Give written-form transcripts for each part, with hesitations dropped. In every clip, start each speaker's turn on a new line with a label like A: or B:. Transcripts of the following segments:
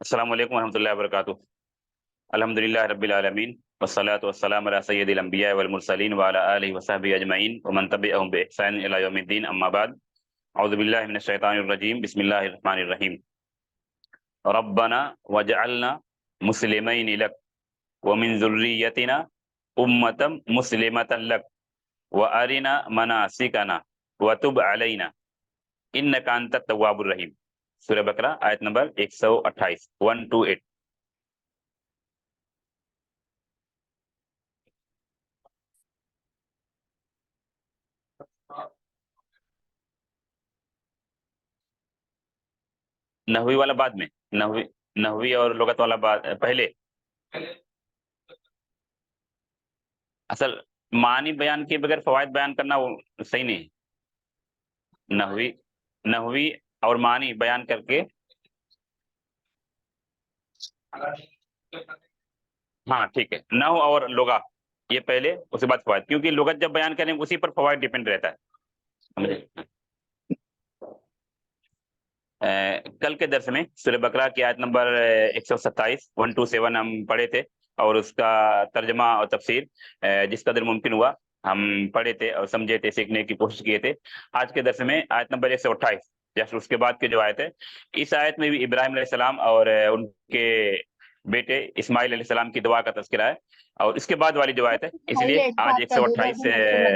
A: السلام علیکم ورحمۃ اللہ وبرکاتہ۔ الحمدللہ رب العالمین والصلاة والسلام علی سید الانبیاء والمرسلین وعلی آلہ وصحبہ اجمعین ومن تبعہم بإحسان الی یوم الدین، اما بعد۔ اعوذ باللہ من الشیطان الرجیم، بسم اللہ الرحمن الرحیم۔ ربنا وجعلنا مسلمین لک ومن ذریتنا امة مسلمة لک وارنا مناسکنا وتب علینا انک انت التواب الرحیم۔ سورہ بقرہ آیت نمبر 128، 128۔ نحوی والا بعد میں، نحوی اور لغت والا بعد پہلے۔ اصل معنی بیان کے بغیر فوائد بیان کرنا وہ صحیح نہیں ہے۔ نحوی اور معنی بیان کر کے، ہاں ٹھیک ہے، نحو اور لغت یہ پہلے، اس کے بعد فوائد، کیونکہ لغت جب بیان کریں اسی پر فوائد ڈیپینڈ رہتا ہے، سمجھے؟ کل کے درس میں سورہ بقرہ کی آیت نمبر 127، 127 ہم پڑھے تھے، اور اس کا ترجمہ اور تفسیر جس قدر ممکن ہوا ہم پڑھے تھے اور سمجھے تھے، سیکھنے کی کوشش کیے تھے۔ آج کے درس میں آیت نمبر 128، جیسے اس کے بعد کی جو آیت ہے، اس آیت میں بھی ابراہیم علیہ السلام اور ان کے بیٹے اسماعیل علیہ السلام کی دعا کا تذکرہ ہے، اور اس کے بعد والی جو آیت ہے، اس لیے آج 128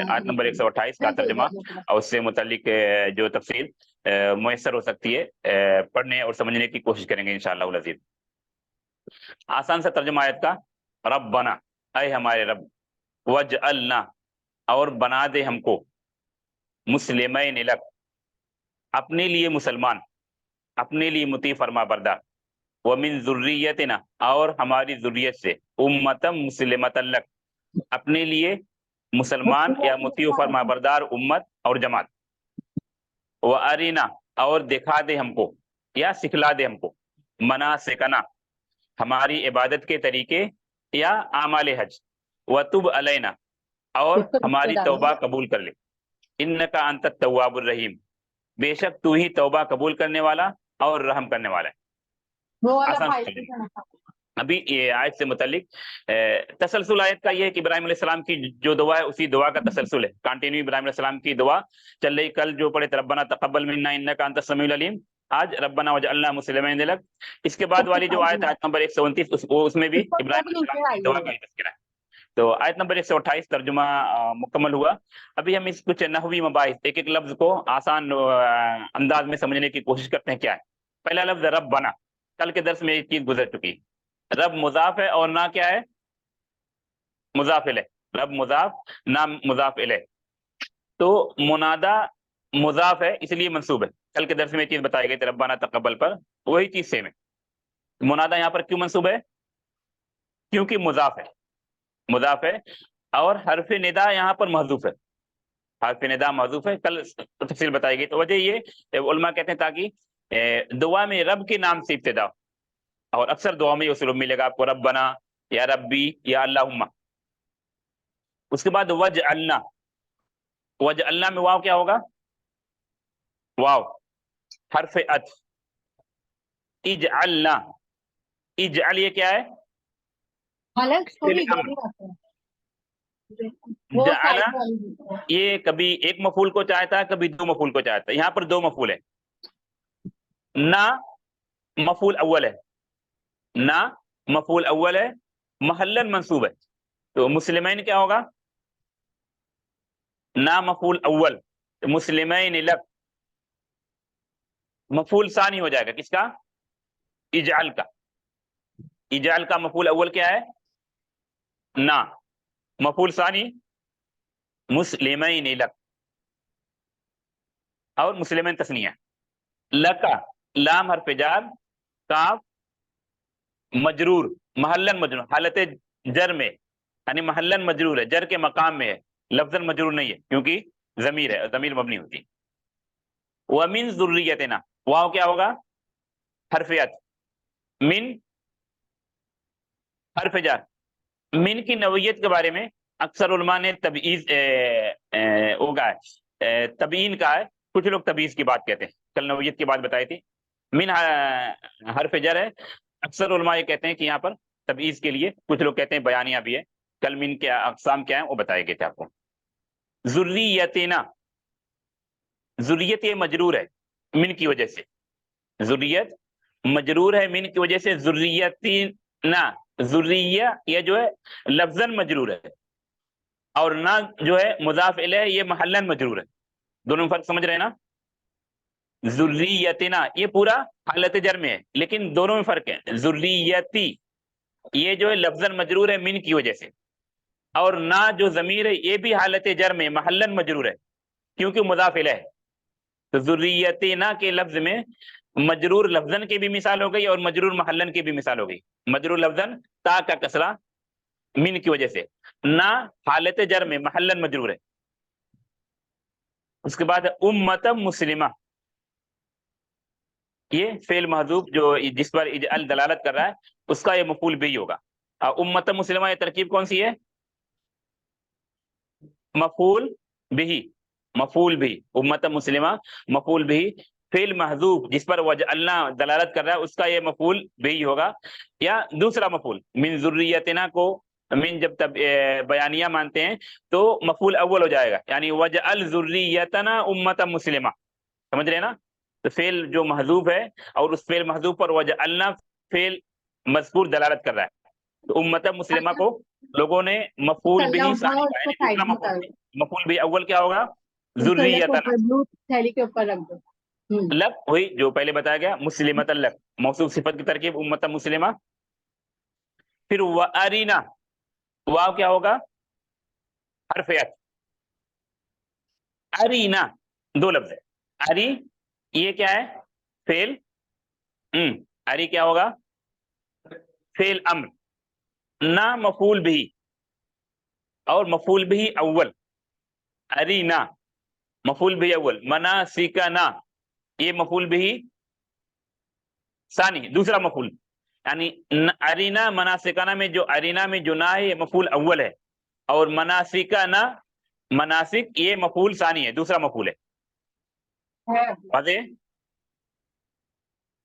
A: آیت نمبر 128 کا ترجمہ اور اس سے متعلق جو تفصیل میسر ہو سکتی ہے پڑھنے اور سمجھنے کی کوشش کریں گے انشاءاللہ العزیز۔ آسان سا ترجمہ آیت کا، ربنا اے ہمارے رب، وجعلنا اور بنا دے ہم کو، مسلمین لک اپنے لیے مسلمان، اپنے لیے مطیع فرما بردار، ومن ذریتنا اور ہماری ذریت سے، امتم مسلمۃ لک اپنے لیے مسلمان یا مطیع فرما بردار امت اور جماعت، وَأَرِنَا اور دکھا دے ہم کو یا سکھلا دے ہم کو، مناسکنا ہماری عبادت کے طریقے یا اعمال حج، وَتُبْ عَلَيْنَا اور ہماری توبہ قبول کر لے، اِنَّكَ أَنْتَ التَّوَّابُ الرَّحِيمُ بے شک تو ہی توبہ قبول کرنے والا اور رحم کرنے والا ہے۔ آسان سے ترجمہ۔ ابھی یہ آیت سے متعلق تسلسل آیت کا یہ ہے کہ ابراہیم علیہ السلام کی جو دعا ہے اسی دعا کا تسلسل ہے، کنٹینیو ابراہیم علیہ السلام کی دعا چل رہی۔ کل جو پڑھے تھے ربنا تقبل منا انک انت السمیع العلیم، آج ربنا وجعلنا مسلمین لک۔ اس کے بعد والی جو آیت آیت نمبر 129، اس میں بھی ابراہیم علیہ السلام کی دعا کا ہی تذکرہ ہے۔ تو آیت نمبر 128 ترجمہ مکمل ہوا۔ ابھی ہم اس کچھ نحوی مباحث، ایک ایک لفظ کو آسان انداز میں سمجھنے کی کوشش کرتے ہیں۔ کیا ہے پہلا لفظ؟ ربنا۔ کل کے درس میں یہ چیز گزر چکی، رب مضاف ہے اور نہ کیا ہے؟ مضاف الیہ۔ رب مضاف، نہ مضاف الیہ، تو منادا مضاف ہے اس لیے منصوب ہے۔ کل کے درس میں یہ چیز بتائی گئی تھی ربنا تقبل پر، وہی چیز سیم ہے۔ منادا یہاں پر کیوں منصوب ہے؟ کیونکہ مضاف ہے، مضاف ہے، اور حرف ندا یہاں پر محذوف ہے، حرف ندا محذوف ہے۔ کل تفصیل بتائی گئی، تو وجہ یہ علماء کہتے ہیں تاکہ دعا میں رب کے نام سے ابتدا، اور اکثر دعا میں یہ اسلوب ملے گا آپ کو، ربنا یا ربی یا اللہم۔ اس کے بعد وجعلنا، وجعلنا میں واو کیا ہوگا؟ واو حرف عطف۔ اجعلنا، اجعل یہ کیا ہے؟ جعل یہ کبھی ایک مفعول کو چاہتا ہے، کبھی دو مفعول کو چاہتا ہے، یہاں پر دو مفعول ہے، نہ مفعول اول ہے، نہ مفعول اول ہے، محلن منصوب ہے، تو مسلمین کیا ہوگا؟ نہ مفعول اول، مسلمین لک مفعول ثانی ہو جائے گا، کس کا؟ اجعل کا۔ اجعل کا مفعول اول کیا ہے؟ نہ، مفعول ثانی مسلمین لک، اور مسلمین تثنیہ، لکا لام حرف جار، کاف مجرور، محلن مجرور، حالت جر میں، یعنی محلن مجرور ہے، جر کے مقام میں ہے، لفظاً مجرور نہیں ہے کیونکہ ضمیر ہے، ضمیر مبنی ہوتی ہے۔ وَمِن ذُرِّيَّتِنَا، واو کیا ہوگا؟ حرف عطف، من حرف جار۔ من کی نوعیت کے بارے میں اکثر علماء نے تبعیض ہوگا ہے، تبیین کا ہے، کچھ لوگ تبعیض کی بات کہتے ہیں، کل نوعیت کی بات بتائی تھی۔ من حرف جر ہے، اکثر علماء یہ کہتے ہیں کہ یہاں پر تبعیض کے لیے، کچھ لوگ کہتے ہیں بیانیہ بھی ہے. کل من کے اقسام کیا ہیں وہ بتائے گئے تھے آپ کو. ذریتنا، ذریت یہ مجرور ہے من کی وجہ سے، ذریت مجرور ہے من کی وجہ سے. ذریتنا، ذریہ یہ جو ہے لفظاً مجرور ہے، اور نہ جو ہے مضاف الیہ یہ محلاً مجرور ہے. دونوں میں فرق سمجھ رہے ہیں نا؟ ذریتنا یہ پورا حالت جر میں ہے، لیکن دونوں میں فرق ہے. ذریتی یہ جو ہے لفظاً مجرور ہے من کی وجہ سے، اور نہ جو ضمیر ہے یہ بھی حالت جر میں محلاً مجرور ہے کیونکہ مضاف الیہ ہے. تو ذریتنا کے لفظ میں مجرور لفظاً کی بھی مثال ہو گئی اور مجرور محلاً کی بھی مثال ہو گئی. مجرور لفظاً تا کا کسرہ من کی وجہ سے، نہ حالت جر میں محلاً مجرور ہے. اس کے بعد امت مسلمہ، یہ فعل محذوف جو جس پر اجعل دلالت کر رہا ہے اس کا یہ مفعول بھی ہوگا. امت مسلمہ یہ ترکیب کون سی ہے؟ مفعول بھی، مفعول بھی. امت مسلمہ مفعول بھی، فعل محذوف جس پر وجعلنا دلالت کر رہا ہے اس کا یہ مفعول بھی ہوگا. یا دوسرا مفعول من ذریتنا کو من جب تب بیانیہ مانتے ہیں تو مفعول اول ہو جائے گا، یعنی وجعل ذریتنا امت مسلمہ. سمجھ رہے ہیں نا؟ تو فعل جو محذوف ہے اور اس فعل محذوف پر وجعلنا فعل مذکور دلالت کر رہا ہے. تو امت مسلمہ کو لوگوں نے مفعول بھی ثانی کا، یعنی دوسرا مفعول بھی. مفعول بھی اول کیا ہوگا؟ ذریتنا.
B: تھیلی کے اوپر رکھ دو.
A: لک وہی جو پہلے بتایا گیا مسلمت لک، موصوف صفت کی ترکیب امت مسلمہ. پھر وَأَرِنَا، واو کیا ہوگا؟ حرف عطف. ارینا دو لفظ ہے. اری یہ کیا ہے؟ فعل. اری کیا ہوگا؟ فعل امر. نہ مفعول بھی، اور مفعول بھی اول. ارینا مفعول بھی اول. مناسکنا یہ مفعول بھی ثانی، دوسرا مفعول. یعنی ارینا مناسکنا میں جو ارینا میں جو نہ ہے یہ مفعول اول ہے، اور مناسکنا مناسک یہ مفعول ثانی ہے، دوسرا مفعول ہے. واضح؟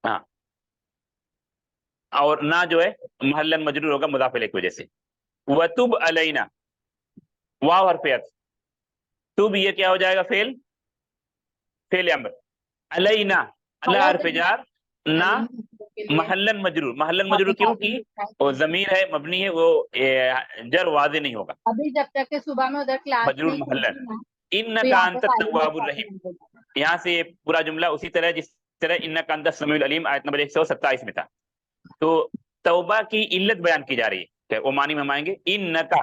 A: ہاں. اور نہ جو ہے محلاً مجرور ہوگا مضاف الیہ کی وجہ سے. وَتُبْ عَلَيْنَا، واو حرف عطف. تب یہ کیا ہو جائے گا؟ فعل امر. علینا اللہ حرف جار، نہ محلاً مجرور. محلاً مجرور کیوں کی وہ ضمیر ہے مبنی ہے، وہ جر واضح نہیں ہوگا.
B: ابھی جب تک کہ صبح میں ادھر کلاس
A: مجرور محلاً. انکا انت التواب الرحیم، یہاں سے یہ پورا جملہ اسی طرح جس طرح انکا انت السمیع العلیم آیت نمبر 127 میں تھا. تو توبہ کی علت بیان کی جا رہی ہے، وہ معنی میں ہم آئیں گے. انکا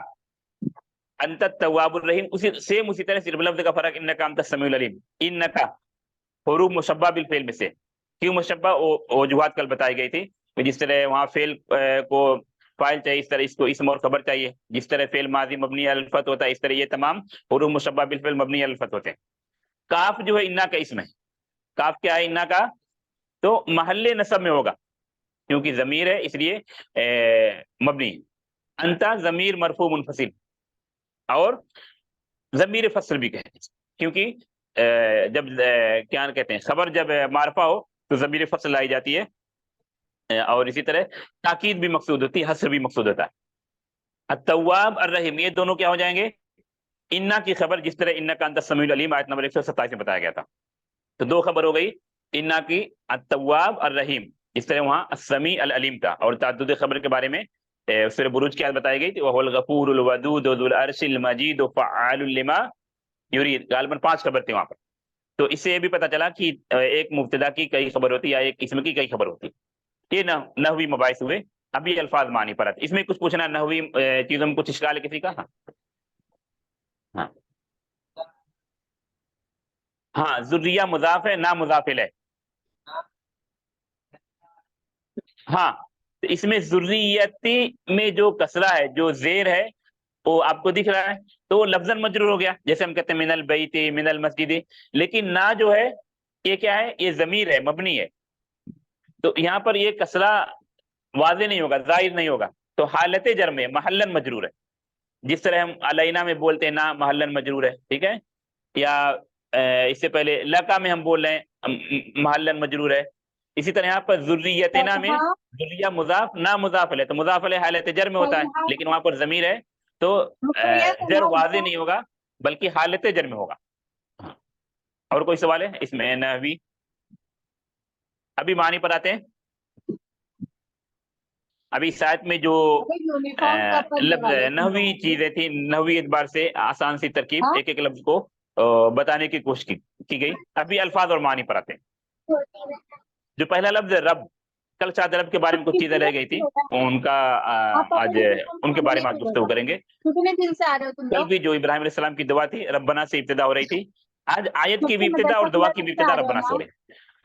A: انت التواب الرحیم، اسی طرح صرف لفظ کا فرق، انکا انت السمیع العلیم. انکا حروف مشبہ بالفعل میں سے. کیوں مشبہ؟ وجوہات کل بتائی گئی تھی. جس طرح وہاں فعل کو فاعل چاہیے، اس طرح اس کو اسم اور خبر چاہیے. جس طرح فعل ماضی مبنی علی الفتح ہوتا ہے، اس طرح یہ تمام حروف مشبہ بالفعل مبنی علی الفتح ہوتے ہیں. کاف جو ہے انا کا اسم ہے. کاف کیا ہے؟ انا کا تو محل نصب میں ہوگا کیونکہ ضمیر ہے اس لیے مبنی. انتا ضمیر مرفوع منفصل، اور ضمیر فصل بھی کہتے ہیں کیونکہ جب کیا کہتے ہیں خبر جب معرفہ ہو تو ضمیر فصل لائی جاتی ہے، اور اسی طرح تاکید بھی مقصود ہوتی ہے، حصر بھی مقصود ہوتا ہے. التواب الرحیم یہ دونوں کیا ہو جائیں گے؟ انا کی خبر، جس طرح انکا انت السمیع العلیم آیت نمبر 127 میں بتایا گیا تھا. تو دو خبر ہو گئی انا کی التواب الرحیم، جس طرح وہاں السمیع العلیم تھا. اور تعدد خبر کے بارے میں سورہ بروج کی آیت بتائی گئی تھی، وَهُوَ الْغَفُورُ الْوَدُودُ ذُو الْعَرْشِ الْمَجِيدُ فَعَّالٌ لِمَا يُرِيدُ. غالباً 5 خبر تھے وہاں پر. تو اس سے یہ بھی پتہ چلا کہ ایک مبتدا کی کئی خبر ہوتی ہے یا ایک اسم کی کئی خبر ہوتی ہے. یہ نحوی مباحث ہوئے. ابھی الفاظ معنی پر آتے. اس میں کچھ پوچھنا نحوی چیزوں میں کچھ اشکال ہے کسی کا؟ ہاں ہاں. ذریہ مضاف ہے، نہ مضاف الیہ. ہاں تو اس میں ذریتی میں جو کسرہ ہے، جو زیر ہے، وہ آپ کو دکھ رہا ہے تو وہ لفظاً مجرور ہو گیا، جیسے ہم کہتے ہیں من البیت من المسجد. لیکن نہ جو ہے یہ کیا ہے؟ یہ ضمیر ہے مبنی ہے. تو یہاں پر یہ کسرہ واضح نہیں ہوگا، ظاہر نہیں ہوگا. تو حالت جر میں محلاً مجرور ہے. جس طرح ہم علینا میں بولتے ہیں نہ محلاً مجرور ہے، ٹھیک ہے. یا اس سے پہلے لکا میں ہم بول رہے ہیں محلاً مجرور ہے. اسی طرح یہاں پر ذریتنا میں
B: ہاں
A: ذریہ مضاف نہ مضاف علیہ، تو مضاف علیہ حالت جر میں ہوتا ہے، لیکن وہاں پر ضمیر ہے تو جر واضح نہیں ہوگا بلکہ حالت جر میں ہوگا۔ ہاں۔ اور کوئی سوال ہے اس میں نحوی؟ ابھی معنی پر آتے ہیں۔ ابھی اس آیت میں جو
B: یونیفارم کپڑے
A: لفظ
B: والے
A: نحوی چیزیں تھیں، نحوی اعتبار سے آسان سی ترکیب،
B: ہاں؟
A: ایک ایک لفظ کو بتانے کی کوشش کی گئی۔ ابھی الفاظ اور معنی پر آتے ہیں۔ جو پہلا لفظ ہے رب، کل شاید رب کے بارے میں کچھ چیزیں رہ گئی تھی، ان کا آج ان کے بارے میں آج گفتگو کریں گے۔
B: کتنے دن سے آ رہے ہو تم
A: کل
B: لوگ؟
A: بھی جو ابراہیم علیہ السلام کی دعا تھی ربنا سے ابتدا ہو رہی تھی، آج آیت کی بھی
B: کتنے
A: ابتدا اور
B: مدرسہ
A: دعا
B: کھلا
A: کی بھی
B: کب سے
A: ابتدا
B: آ رہے ہو
A: ربنا سے
B: نا؟
A: ہو رہی ہے۔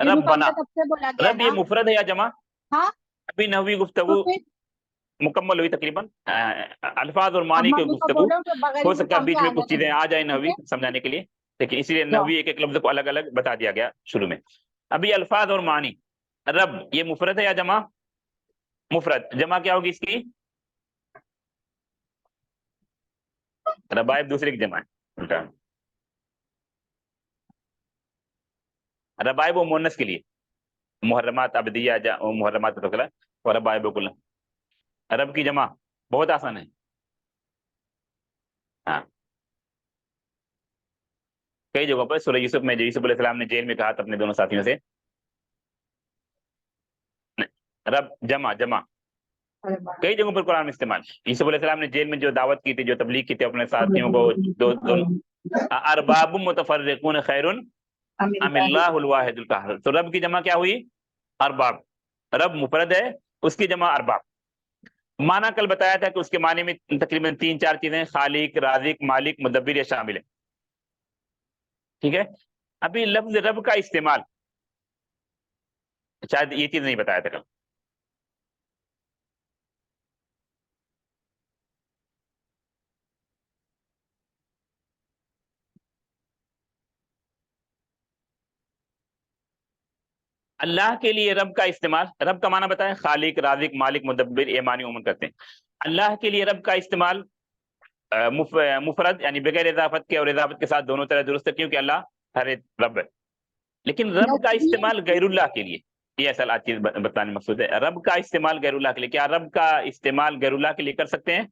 B: یونیفارم
A: ربنا،
B: کا کب سے بولا گیا
A: رب یہ
B: نا؟
A: مفرد ہے یا جمع؟
B: ہاں
A: ابھی نحوی
B: تو
A: گفتگو
B: پھر
A: مکمل ہوئی تقریباً، الفاظ اور
B: اب
A: معنی کی
B: ممی کو
A: گفتگو،
B: بولو کہ بغیر
A: ہو سکتا ہے
B: یونیفارم
A: بیچ
B: کے
A: میں
B: آنے
A: کچھ چیزیں
B: دیں،
A: آ جائیں
B: ٹھیک
A: نحوی
B: ہے؟
A: سمجھانے کے لیے، لیکن اسی لیے
B: جاؤ۔
A: نحوی ایک ایک لفظ کو الگ الگ بتا دیا گیا شروع میں۔ ابھی الفاظ اور معنی، رب یہ مفرد ہے یا جمع؟ مفرد، جمع کیا ہوگی اس کی؟ ربائب دوسرے کی جمع ہے الٹا، ربائب و مونس کے لیے محرمات ابدیہ محرمات تکلا اور ربائب کل، رب کی جمع بہت آسان ہے۔ ہاں، کئی جگہوں پر سورہ یوسف میں جو یوسف علیہ السلام نے جیل میں کہا تھا اپنے دونوں ساتھیوں سے، رب جمع جمع کئی جگہوں پر قرآن میں استعمال۔ یوسف علیہ السلام نے جیل میں جو دعوت کی تھی، جو تبلیغ کی تھی اپنے ساتھیوں کو، ارباب متفرقون خیر ام اللہ الواحد القہار، تو رب کی جمع کیا ہوئی؟ ارباب۔ رب مفرد ہے، اس کی جمع ارباب۔ معنی کل بتایا تھا کہ اس کے معنی میں تقریباً 3-4 چیزیں، خالق، رازق، مالک، مدبر یہ شامل ہے، ٹھیک ہے۔ ابھی لفظ رب کا استعمال، شاید یہ چیز نہیں بتایا تھا کل۔ اللہ کے لیے رب کا استعمال، رب کا معنی بتائیں، خالق، رازق، مالک، مدبر، یہ معنی عموماً کرتے ہیں۔ اللہ کے لیے رب کا استعمال مفرد یعنی بغیر اضافت کے اور اضافت کے ساتھ دونوں طرح درست ہے، کیونکہ اللہ ہر ایک رب ہے۔ لیکن رب کا استعمال غیر اللہ کے لیے، یہ اصل آج چیز بتانے مقصود ہے، رب کا استعمال غیر اللہ کے لیے، کیا رب کا استعمال غیر اللہ کے لیے کر سکتے ہیں؟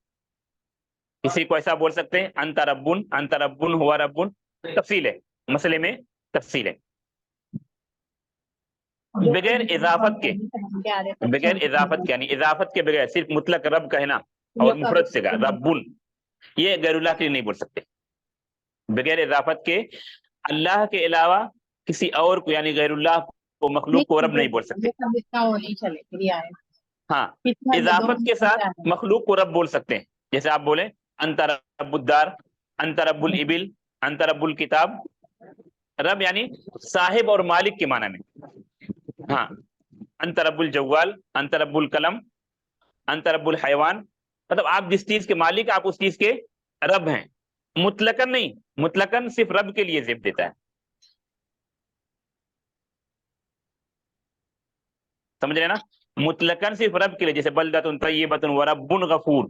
A: کسی کو ایسا بول سکتے ہیں انت ربن، انت ربن ہوا ربن؟ تفصیل ہے مسئلے میں، تفصیل ہے۔ بغیر اضافت کے، بغیر اضافت کے یعنی اضافت کے بغیر صرف مطلق رب کہنا اور مفرد سے کہا ربن، یہ غیر اللہ کے لیے نہیں بول سکتے۔ بغیر اضافت کے اللہ کے علاوہ کسی اور کو یعنی غیر اللہ کو، مخلوق کو رب نہیں بول سکتے۔ ہاں، اضافت کے ساتھ مخلوق کو رب بول سکتے ہیں، جیسے آپ بولیں انت رب الدار، انت رب الابل، انت رب الکتاب۔ رب یعنی صاحب اور مالک کے معنی میں۔ ہاں، انت رب الجوال، انت رب القلم، انت رب الحیوان، مطلب آپ جس چیز کے مالک آپ اس چیز کے رب ہیں، مطلقاً نہیں، مطلقاً صرف رب کے لیے ذکر دیتا ہے، سمجھ رہے نا؟ مطلقاً صرف رب کے لیے، جیسے بلدۃ طیبۃ ورب غفور،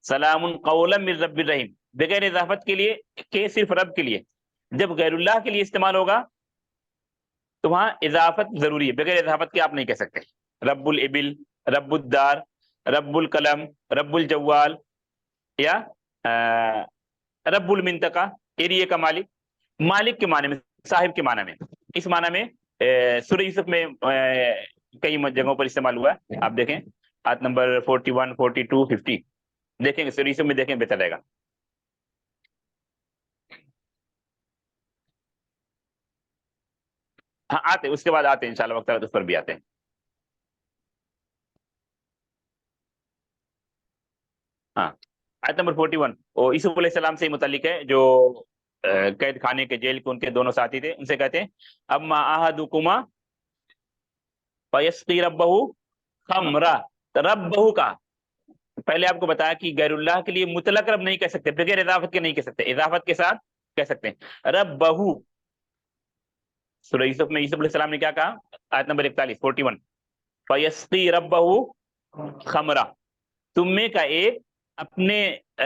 A: سلام قولا من رب الرحیم، بغیر اضافت کے لیے کہ صرف رب کے لیے۔ جب غیر اللہ کے لیے استعمال ہوگا تو وہاں اضافت ضروری ہے، بغیر اضافت کے آپ نہیں کہہ سکتے رب الابل، رب الدار، رب القلم، رب الجوال، یا رب المنطقہ، ایریے کا مالک، مالک کے معنی میں، صاحب کے معنی میں۔ اس معنی میں سورہ یوسف میں کئی جگہوں پر استعمال ہوا ہے، آپ دیکھیں آیت نمبر 41، 42، 50 دیکھیں گے، سورہ یوسف میں دیکھیں بہتر رہے گا۔ ہاں آتے اس کے بعد آتے ہیں انشاءاللہ، وقت اس پر بھی آتے ہیں۔ ہاں، آیت نمبر 41 وہ یوسف علیہ السلام سے متعلق ہے، جو قید خانے کے جیل کے ان کے دونوں ساتھی تھے، ان سے کہتے ہیں اما احدکما فیسقی ربہ خمرہ، ربہ کا پہلے آپ کو بتایا کہ غیر اللہ کے لیے مطلق رب نہیں کہہ سکتے، بغیر اضافت کے نہیں کہہ سکتے، اضافت کے ساتھ کہہ سکتے ہیں ربہ۔ سورہ یوسف میں یوسف علیہ السلام نے کیا کہا؟ آیت نمبر 41 41 فیسقی ربہ خمرہ، تم میں کا ایک اپنے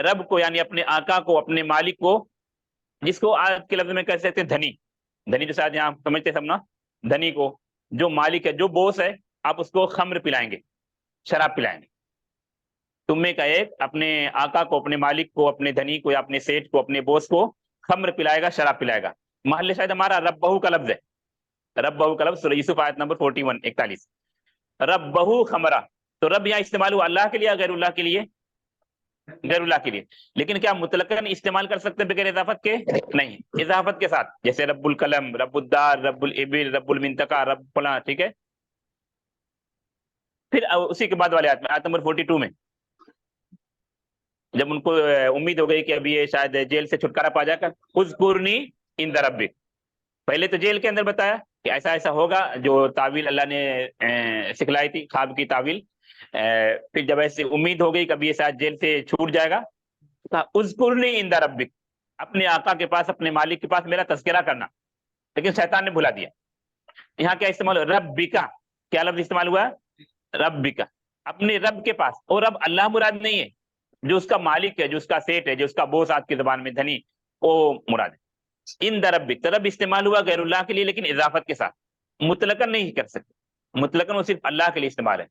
A: رب کو یعنی اپنے آقا کو، اپنے مالک کو، جس کو آج کے لفظ میں کہہ سکتے ہیں دھنی، دھنی تو شاید یہاں سمجھتے سب نا، دھنی کو جو مالک ہے, جو بوس ہے, آپ اس کو خمر پلائیں گے, شراب پلائیں گے. تم میں کا ایک اپنے آقا کو, اپنے مالک کو, اپنے دھنی کو یا اپنے سیٹ کو, اپنے بوس کو خمر پلائے گا, شراب پلائے گا. محل شاید ہمارا ربہو کا لفظ ہے, ربہو کا لفظ سورہ یوسف آیت نمبر 41 41. ربہو خمرہ, تو رب یہاں استعمال ہوا اللہ کے لیے, غیر اللہ کے لیے, غیر اللہ کے لیے. لیکن کیا مطلقاً استعمال کر سکتے ہیں بغیر اضافت کے؟ نہیں, اضافت کے ساتھ, جیسے رب القلم, رب الدار, رب الابل, رب المنطقہ, رب فلاں, ٹھیک ہے. پھر اسی کے بعد والے آیت میں, آیت نمبر 42 میں, جب ان کو امید ہو گئی کہ ابھی یہ شاید جیل سے چھٹکارا پا جائے گا, اذکرنی عند ربک, پہلے تو جیل کے اندر بتایا کہ ایسا ایسا ہوگا, جو تعویل اللہ نے سکھلائی تھی, خواب کی تعویل. پھر جب ایسی امید ہو گئی کہ ابھی یہ شاید جیل سے چھوٹ جائے گا, اذکرنی عند ربک, اپنے آقا کے پاس, اپنے مالک کے پاس میرا تذکرہ کرنا. لیکن شیطان نے بھلا دیا. یہاں کیا استعمال ہوا؟ ربکا, کیا لفظ استعمال ہوا؟ ربکا, اپنے رب کے پاس. اور رب اللہ مراد نہیں ہے, جو اس کا مالک ہے, جو اس کا سیٹ ہے, جو اس کا بوس آپ کی زبان میں دھنی, وہ مراد ہے. ان دربک, رب استعمال ہوا غیر اللہ کے لیے لیکن اضافت کے ساتھ, مطلقاً نہیں کر سکتے. مطلقاً وہ صرف اللہ کے لیے استعمال ہے.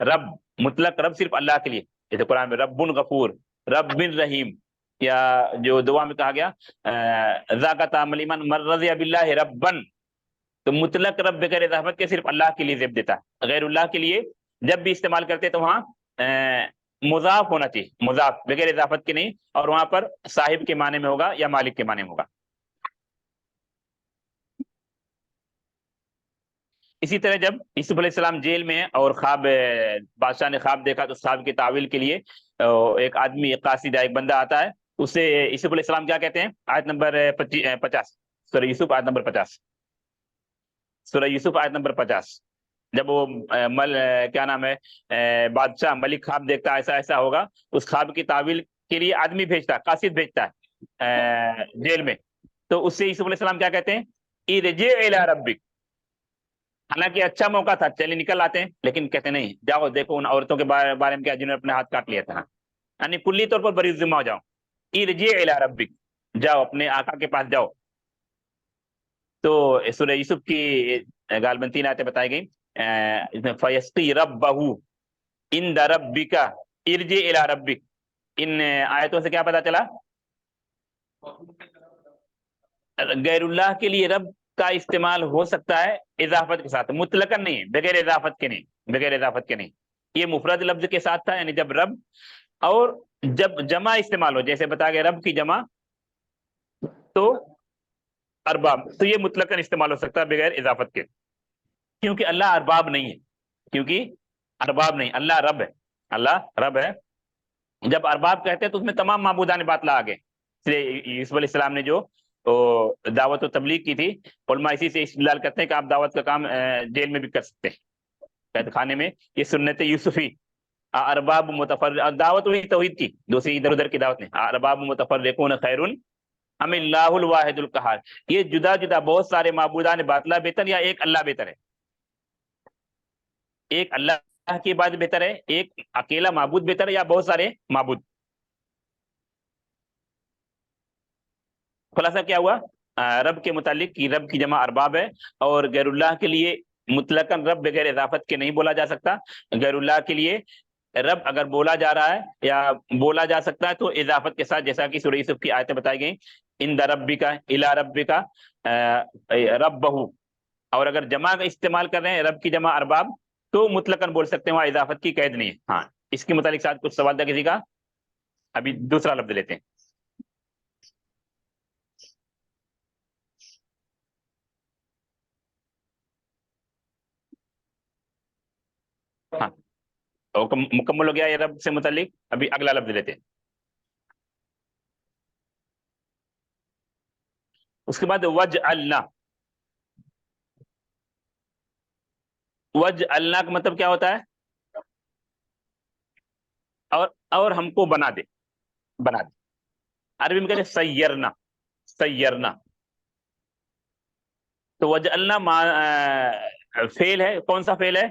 A: رب مطلق, رب صرف اللہ کے لیے, جیسے قرآن میں رب غفور, رب رحیم, یا جو دعا میں کہا گیا ذاکت ملیمن من رضی باللہ ربن, تو مطلق رب بغیر اضافت کے صرف اللہ کے لیے زیب دیتا ہے. غیر اللہ کے لیے جب بھی استعمال کرتے تو وہاں مضاف ہونا چاہیے, مضاف بغیر اضافت کے نہیں, اور وہاں پر صاحب کے معنی میں ہوگا یا مالک کے معنی میں ہوگا. اسی طرح جب یوسف علیہ السلام جیل میں ہیں اور خواب, بادشاہ نے خواب دیکھا, تو خواب کی تعویل کے لیے ایک آدمی, ایک قاصد, ایک بندہ آتا ہے, اسے یوسف علیہ السلام کیا کہتے ہیں؟ آیت نمبر 50, سورہ یوسف آیت نمبر 50, سورہ یوسف آیت نمبر 50. جب وہ کیا نام ہے, بادشاہ ملک خواب دیکھتا ہے ایسا ایسا ہوگا, اس خواب کی تعویل کے لیے آدمی بھیجتا ہے, قاصد بھیجتا ہے جیل میں, تو اس سے یوسف علیہ السلام کیا کہتے ہیں؟ ارجع الی ربک. حالانکہ اچھا موقع تھا, چلے نکل آتے ہیں, لیکن کہتے نہیں, جاؤ دیکھو ان عورتوں کے بارے میں کیا, جنہوں نے اپنے ہاتھ کاٹ لیا تھا, یعنی کلی طور پر بری ذمہ ہو جاؤ. ارجع الی ربک, جاؤ اپنے آقا کے پاس جاؤ. تو سورہ یوسف کی غالباً 3 آیتیں بتائی گئی, اس میں فیسقی ربہ عند ربک ارجع الی ربک. ان آیتوں سے کیا پتا چلا؟ غیر اللہ کے لیے رب کا استعمال ہو سکتا ہے اضافت کے ساتھ, مطلقاً نہیں, بغیر اضافت کے نہیں, بغیر اضافت کے نہیں. یہ مفرد لفظ کے ساتھ تھا, یعنی جب رب, اور جب جمع استعمال ہو, جیسے بتا گیا رب کی جمع تو ارباب, تو یہ مطلقاً استعمال ہو سکتا ہے بغیر اضافت کے, کیونکہ اللہ ارباب نہیں ہے, کیونکہ ارباب نہیں, اللہ رب ہے, اللہ رب ہے. جب ارباب کہتے ہیں تو اس میں تمام معبودان باطلہ آ گئے. یوسف علیہ السلام نے جو دعوت و تبلیغ کی تھی, علماء اسی سے استدلال کرتے ہیں کہ آپ دعوت کا کام جیل میں بھی کر سکتے ہیں, قید خانے میں. یہ سنت یوسفی, ارباب متفرق, دعوت ہوئی توحید کی, دوسری ادھر ادھر کی دعوت نہیں. ارباب متفرقون خیر ام اللہ الواحد القہار, یہ جدا جدا بہت سارے معبودان باطلہ بہتر یا ایک اللہ بہتر ہے؟ ایک اللہ کی عبادت بہتر ہے, ایک اکیلا معبود بہتر ہے, یا بہت سارے معبود؟ خلاصہ کیا ہوا رب کے متعلق کہ رب کی جمع ارباب ہے, اور غیر اللہ کے لیے مطلقاً رب بغیر اضافت کے نہیں بولا جا سکتا. غیر اللہ کے لیے رب اگر بولا جا رہا ہے یا بولا جا سکتا ہے تو اضافت کے ساتھ, جیسا کہ سورہ یوسف کی آیتیں بتائی گئیں, ان ربک الی ربک ربہ. اور اگر جمع کا استعمال کر رہے ہیں, رب کی جمع ارباب, تو مطلقاً بول سکتے ہیں, وہاں اضافت کی قید نہیں ہے. ہاں, اس کے متعلق ساتھ کچھ سوال تھا کسی کا؟ ابھی دوسرا لفظ لیتے ہیں. ہاں, مکمل ہو گیا یہ رب سے متعلق. ابھی اگلا لفظ لیتے ہیں. اس کے بعد وجعلنا. وجعلنا کا مطلب کیا ہوتا ہے؟ اور ہم کو بنا دے, بنا دے. عربی میں کہتے ہیں سیرنا, سیرنا. تو وجعلنا فعل ہے, کون سا فعل ہے؟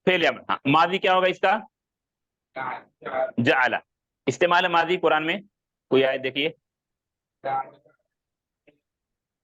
A: فعل امر. ہاں, ماضی کیا ہوگا اس کا؟ جعل. استعمال ماضی قرآن میں کوئی آیت دیکھیے.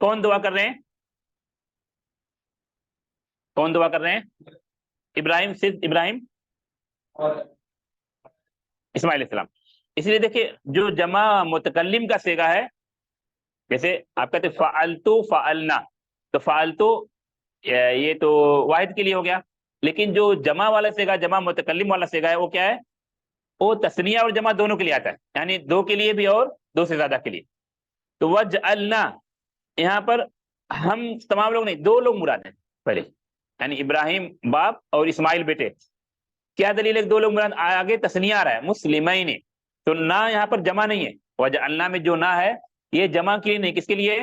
A: کون دعا کر رہے ہیں؟ کون دعا کر رہے ہیں؟ ابراہیم، صرف ابراہیم، اسماعیل علیہ السلام. اس لیے دیکھیے جو جمع متکلم کا صیغہ ہے، جیسے آپ کہتے فعلتو فعلنا، تو فعلتو یہ تو واحد کے لیے ہو گیا، لیکن جو جمع والا صیغہ، جمع متکلم والا صیغہ ہے، وہ کیا ہے؟ وہ تثنیہ اور جمع دونوں کے لیے آتا ہے، یعنی دو کے لیے بھی اور دو سے زیادہ کے لیے. تو وجعلنا، یہاں پر ہم تمام لوگ نہیں، دو لوگ مراد ہیں پہلے، یعنی ابراہیم باپ اور اسماعیل بیٹے. کیا دلیل ہے دو لوگ مراد؟ آگے تثنیہ آ رہا ہے مسلمین، تو نہ یہاں پر جمع نہیں ہے. وجعلنا میں جو نہ ہے یہ جمع کے لیے نہیں، کس کے لیے؟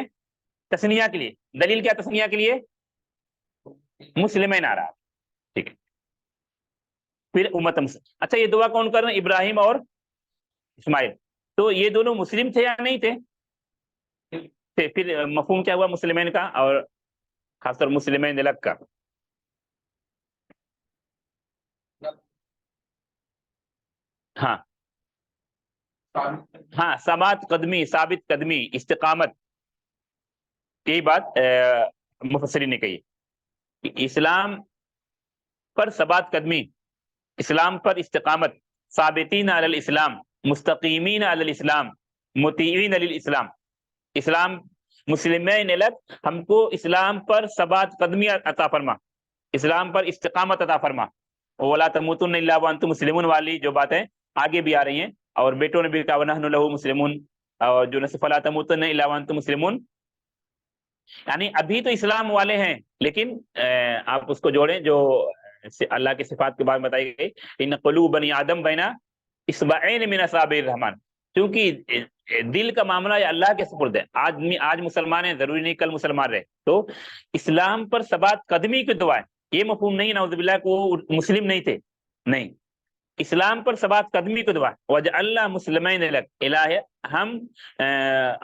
A: تثنیہ کے لیے. دلیل کیا تثنیہ کے لیے؟ مسلمین آ رہا ہے. ٹھیک ہے. پھر اچھا یہ دعا کون کر رہے ہیں؟ ابراہیم اور اسماعیل. تو یہ دونوں مسلم تھے یا نہیں تھے؟ پھر مفہوم کیا ہوا مسلمین کا اور خاص طور مسلمین الگ کا؟ ہاں ہاں، ثبات قدمی، ثابت قدمی، استقامت. یہی بات مفسرین نے کہی کہ اسلام پر ثبات قدمی، اسلام پر استقامت، ثابتین علی الاسلام، مستقیمین علی الاسلام، مطیعین علی الاسلام. اسلام مسلمین الگ، ہم کو اسلام پر ثبات قدمی عطا فرما، اسلام پر استقامت عطا فرما. ولا تموتن الا وانتم مسلمون والی جو باتیں آگے بھی آ رہی ہیں، اور بیٹوں نے بھی کہا ونحن لہ مسلمون، اور جو نصف فلا تموتن الا وانتم مسلمون، یعنی ابھی تو اسلام والے ہیں، لیکن آپ اس کو جوڑیں جو اللہ کی صفات کے بارے میں بتائی گئی، ان قلوب بنی آدم بین اصبعین من اصابع الرحمن. کیونکہ دل کا معاملہ یہ اللہ کے سپرد ہے. آج مسلمان ہیں، ضروری نہیں کل مسلمان رہے. تو اسلام پر ثبات قدمی کی دعا ہے، یہ مفہوم نہیں نعوذ باللہ کو مسلم نہیں تھے، نہیں، اسلام پر ثبات قدمی کی دعا. وجعلنا مسلمین لک، الہ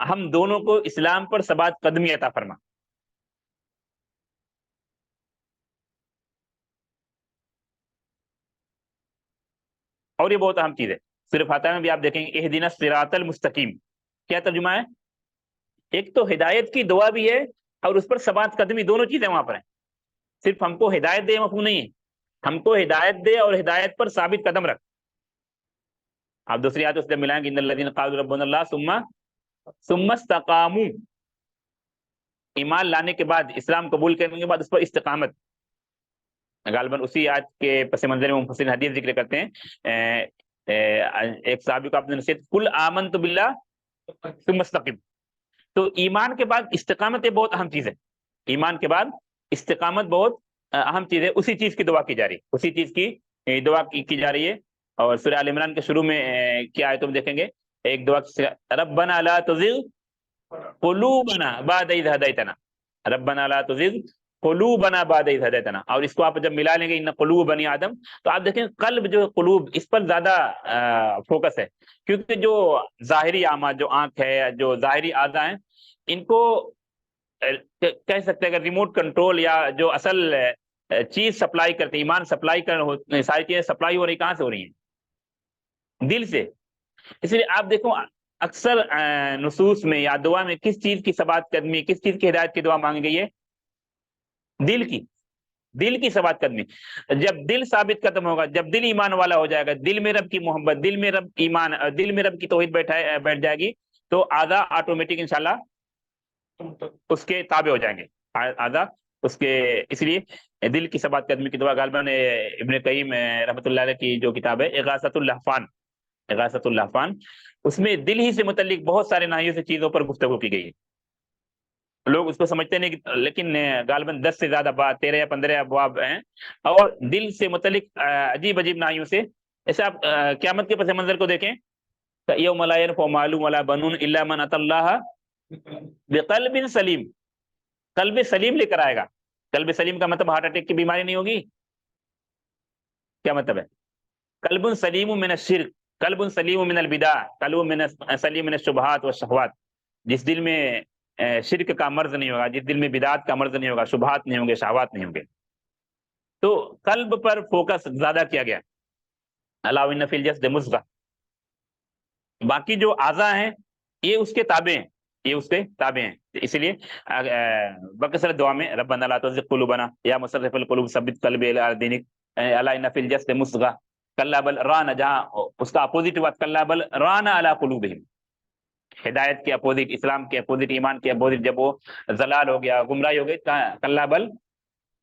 A: ہم دونوں کو اسلام پر ثبات قدمی عطا فرما. اور یہ بہت اہم چیز ہے. صرف فاتحہ میں بھی آپ دیکھیں گے اہدنا الصراط المستقیم، کیا ترجمہ ہے؟ ایک تو ہدایت کی دعا بھی ہے، اور اس پر ثبات قدمی، دونوں چیزیں وہاں پر ہیں. صرف ہم کو ہدایت دے مفہوم نہیں ہے، ہم کو ہدایت دے اور ہدایت پر ثابت قدم رکھ. آپ دوسری آیت اس سے ملائیں گے ان الذین قالوا ربنا اللہ ثم استقاموا، ایمان لانے کے بعد، اسلام قبول کرنے کے بعد اس پر استقامت. غالباً اسی آیت کے پس منظر میں مفسرین حدیث ذکر کرتے ہیں. ایک صحابی کو آپ نے نصیحت کل آمنت باللہ ثم استقم. تو ایمان کے بعد استقامت یہ بہت اہم چیز ہے، ایمان کے بعد استقامت بہت اہم چیز ہے. اسی چیز کی دعا کی جا رہی ہے، اسی چیز کی دعا کی جا رہی ہے. اور سورہ آل عمران کے شروع میں کیا ہے تم دیکھیں گے، ایک دعا ربنا لا تزغ قلوبنا بعد اذ ہدیتنا، ربنا لا تزغ قلوبنا بعد اذ ہدیتنا. اور اس کو آپ جب ملا لیں گے ان قلوب بنی آدم، تو آپ دیکھیں قلب جو قلوب، اس پر زیادہ فوکس ہے. کیونکہ جو ظاہری اعمال، جو آنکھ ہے، جو ظاہری اعضاء ہیں، ان کو کہہ سکتے ہیں اگر ریموٹ کنٹرول یا جو اصل چیز سپلائی کرتے، ایمان سپلائی کر، ساری چیزیں سپلائی ہو رہی کہاں سے ہو رہی ہیں؟ دل سے. اس لیے آپ دیکھو اکثر نصوص میں یا دعا میں کس چیز کی ثبات قدمی، کس چیز کی ہدایت کی دعا مانگی گئی ہے؟ دل کی، دل کی ثبات قدمی. جب دل ثابت قدم ہوگا، جب دل ایمان والا ہو جائے گا، دل میں رب کی محبت، دل میں رب ایمان، دل میں رب کی توحید بیٹھ جائے گی، تو اعضاء آٹومیٹک انشاءاللہ اس کے تابع ہو جائیں گے، اعضاء اس کے. اس لیے دل کی ثبات قدمی کی دعا غالباً ابن قیم رحمۃ اللہ علیہ کی جو کتاب ہے اغاثۃ اللہفان، اغاثۃ اللہفان، اس میں دل ہی سے متعلق بہت سارے ناحیوں سے چیزوں پر گفتگو کی گئی ہے. لوگ اس کو سمجھتے نہیں، لیکن غالباً 10 سے زیادہ بات، 13 یا 15 ابواب ہیں، اور دل سے متعلق عجیب عجیب ناحیوں سے. ایسے آپ قیامت کے پس منظر کو دیکھیں، یوم لا ينفع مال ولا بنون الا من اتى الله بقلب سلیم، قلب سلیم لے کر آئے گا. قلب سلیم کا مطلب ہارٹ اٹیک کی بیماری نہیں ہوگی، کیا مطلب ہے؟ قلب سلیم من الشرک، قلب سلیم من البدع، قلب سلیم من الشبہات والشہوات. جس دل میں شرک کا مرض نہیں ہوگا، جس دل میں بدعات کا مرض نہیں ہوگا، شبہات نہیں ہوں گے، شہوات نہیں ہوں گے. تو قلب پر فوکس زیادہ کیا گیا. الا ان فی الجسد مضغہ، باقی جو اعضاء ہیں یہ اس کے تابع ہیں. یہ اس کے تابع ہیں، اسی لیے بکثرت دعا میں ربنا لا تزغ قلوبنا یا مصرف القلوب ثبت قلبی علی دینک، الا ان فی الجسد مضغہ کلا بل ران، جہاں اس کا اپوزٹ ہوا کلا بل ران علی قلوبہم، ہدایت کے اپوزٹ، اسلام کے اپوزٹ، ایمان کے اپوزٹ جب وہ ضلال ہو گیا، گمراہی ہو گئی، کلا بل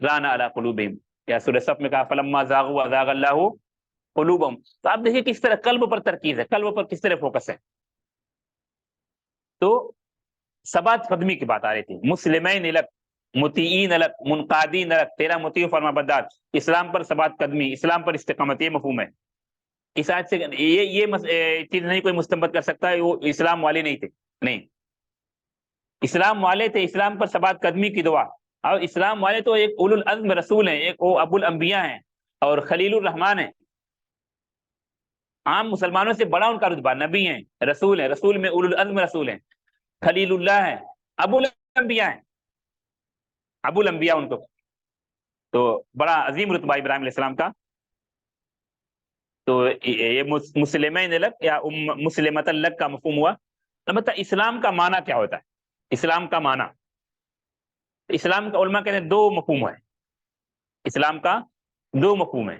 A: ران علی قلوبہم، یا سورہ صف میں کہا فلما زاغوا ازاغ اللہ قلوبہم۔ تو آپ دیکھیے کس طرح قلب پر ترکیز ہے، قلب پر کس طرح فوکس ہے۔ تو ثبات قدمی کی بات آ رہی تھی، مسلمین لک مطیعین لک منقادین لک، تیرا مطیع فرما بردار، اسلام پر ثبات قدمی، اسلام پر استقامت، یہ مفہوم ہے۔ اس آیت سے یہ چیز نہیں کوئی مستنبط کر سکتا ہے وہ اسلام والے نہیں تھے، نہیں، اسلام والے تھے، اسلام پر ثبات قدمی کی دعا، اور اسلام والے تو ایک اولو العزم رسول ہیں، ایک وہ ابو الانبیاء ہیں اور خلیل الرحمان ہیں، عام مسلمانوں سے بڑا ان کا رتبہ، نبی ہیں، رسول میں اولو العزم رسول ہیں، خلیل اللہ ہیں، ابو الانبیاء ہیں، ابو الانبیاء ان کو، تو بڑا عظیم رتبہ ابراہیم علیہ السلام کا۔ تو یہ مسلمین لک یا مسلمت لک کا مفہوم ہوا۔ البتہ اسلام کا معنی کیا ہوتا ہے؟ اسلام کا معنی، اسلام کا علماء کہتے ہیں دو مفہوم ہے، اسلام کا دو مفہوم ہے،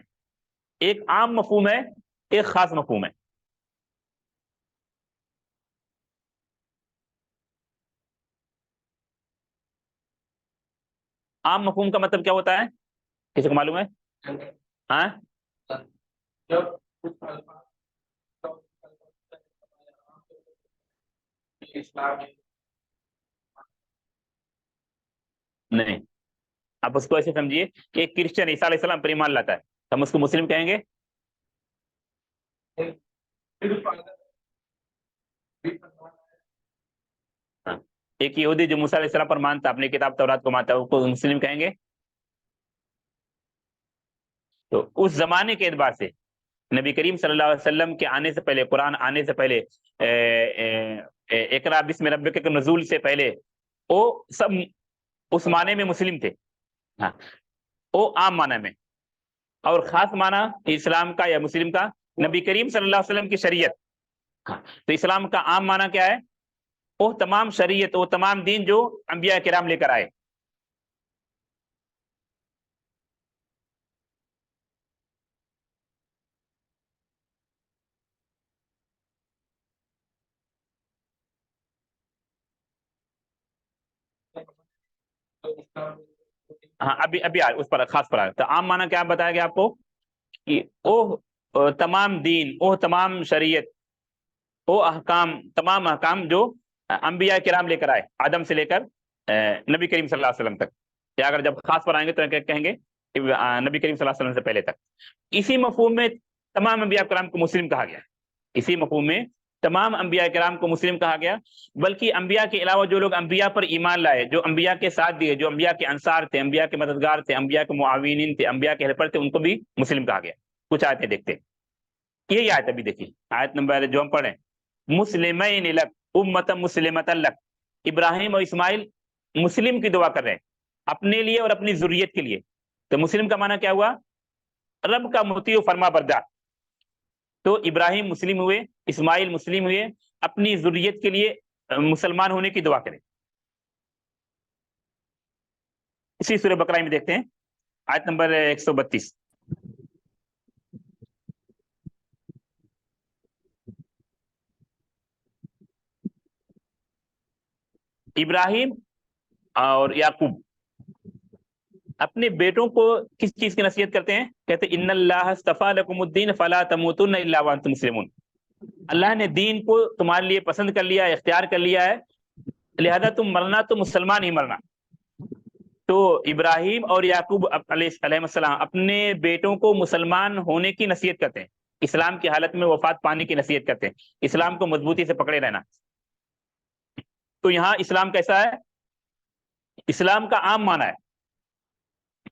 A: ایک عام مفہوم ہے، ایک خاص مفہوم ہے۔ عام مفہوم کا مطلب کیا ہوتا ہے، کسی کو معلوم ہے؟ ہاں، نہیں، آپ اس کو ایسے سمجھیے کہ ایک کرسچن عیسیٰ علیہ السلام پر ایمان لاتا ہے، ہم اس کو مسلم کہیں گے؟ ہاں، ایک یہودی جو موسیٰ علیہ السلام پر مانتا، اپنی کتاب تورات کو مانتا ہے، اس کو مسلم کہیں گے؟ تو اس زمانے کے اعتبار سے نبی کریم صلی اللہ علیہ وسلم کے آنے سے پہلے، قرآن آنے سے پہلے، اقرا بسم ربک کے نزول سے پہلے، وہ سب اس معنی میں مسلم تھے، ہاں، وہ عام معنی میں، اور خاص معنی اسلام کا یا مسلم کا نبی کریم صلی اللہ علیہ وسلم کی شریعت، ہاں، تو اسلام کا عام معنی کیا ہے؟ وہ تمام شریعت، وہ تمام دین جو انبیاء کرام لے کر آئے۔ ہاں، ابھی اس پر خاص پر آئے تو عام معنی کیا بتایا گیا آپ کو کہ وہ تمام دین، وہ تمام شریعت، وہ احکام، تمام احکام جو انبیاء کرام لے کر آئے، آدم سے لے کر نبی کریم صلی اللہ علیہ وسلم تک، یا اگر جب خاص پر آئیں گے تو کہیں گے کہ نبی کریم صلی اللہ علیہ وسلم سے پہلے تک۔ اسی مفہوم میں تمام انبیاء کرام کو مسلم کہا گیا، اسی مفہوم میں تمام انبیاء کرام کو مسلم کہا گیا، بلکہ انبیاء کے علاوہ جو لوگ انبیاء پر ایمان لائے، جو انبیاء کے ساتھ دیے، جو انبیاء کے انصار تھے، انبیاء کے مددگار تھے، انبیاء کے معاونین تھے، انبیاء کے ہیلپر تھے، ان کو بھی مسلم کہا گیا۔ کچھ آیتیں دیکھتے ہیں، یہی آیت ابھی دیکھیے، آیت نمبر جو ہم پڑھیں، مسلمین لک امتا مسلمتا لک، ابراہیم اور اسماعیل مسلم کی دعا کر رہے ہیں اپنے لیے اور اپنی ذریت کے لیے۔ تو مسلم کا معنی کیا ہوا؟ رب کا مطیع و فرما بردار۔ تو ابراہیم مسلم ہوئے، اسماعیل مسلم ہوئے، اپنی ذریت کے لیے مسلمان ہونے کی دعا کریں۔ اسی سورہ بقرہ میں دیکھتے ہیں آیت نمبر 132، ابراہیم اور یعقوب اپنے بیٹوں کو کس چیز کی نصیحت کرتے ہیں؟ کہتے ہیں ان اللہ اصطفیٰ لکم الدین فلا تموتن الا وانتم مسلمون، اللہ نے دین کو تمہارے لیے پسند کر لیا ہے، اختیار کر لیا ہے، لہذا تم مرنا تو مسلمان ہی مرنا۔ تو ابراہیم اور یعقوب علیہ السلام اپنے بیٹوں کو مسلمان ہونے کی نصیحت کرتے ہیں، اسلام کی حالت میں وفات پانے کی نصیحت کرتے ہیں، اسلام کو مضبوطی سے پکڑے رہنا۔ تو یہاں اسلام کیسا ہے؟ اسلام کا عام معنی ہے،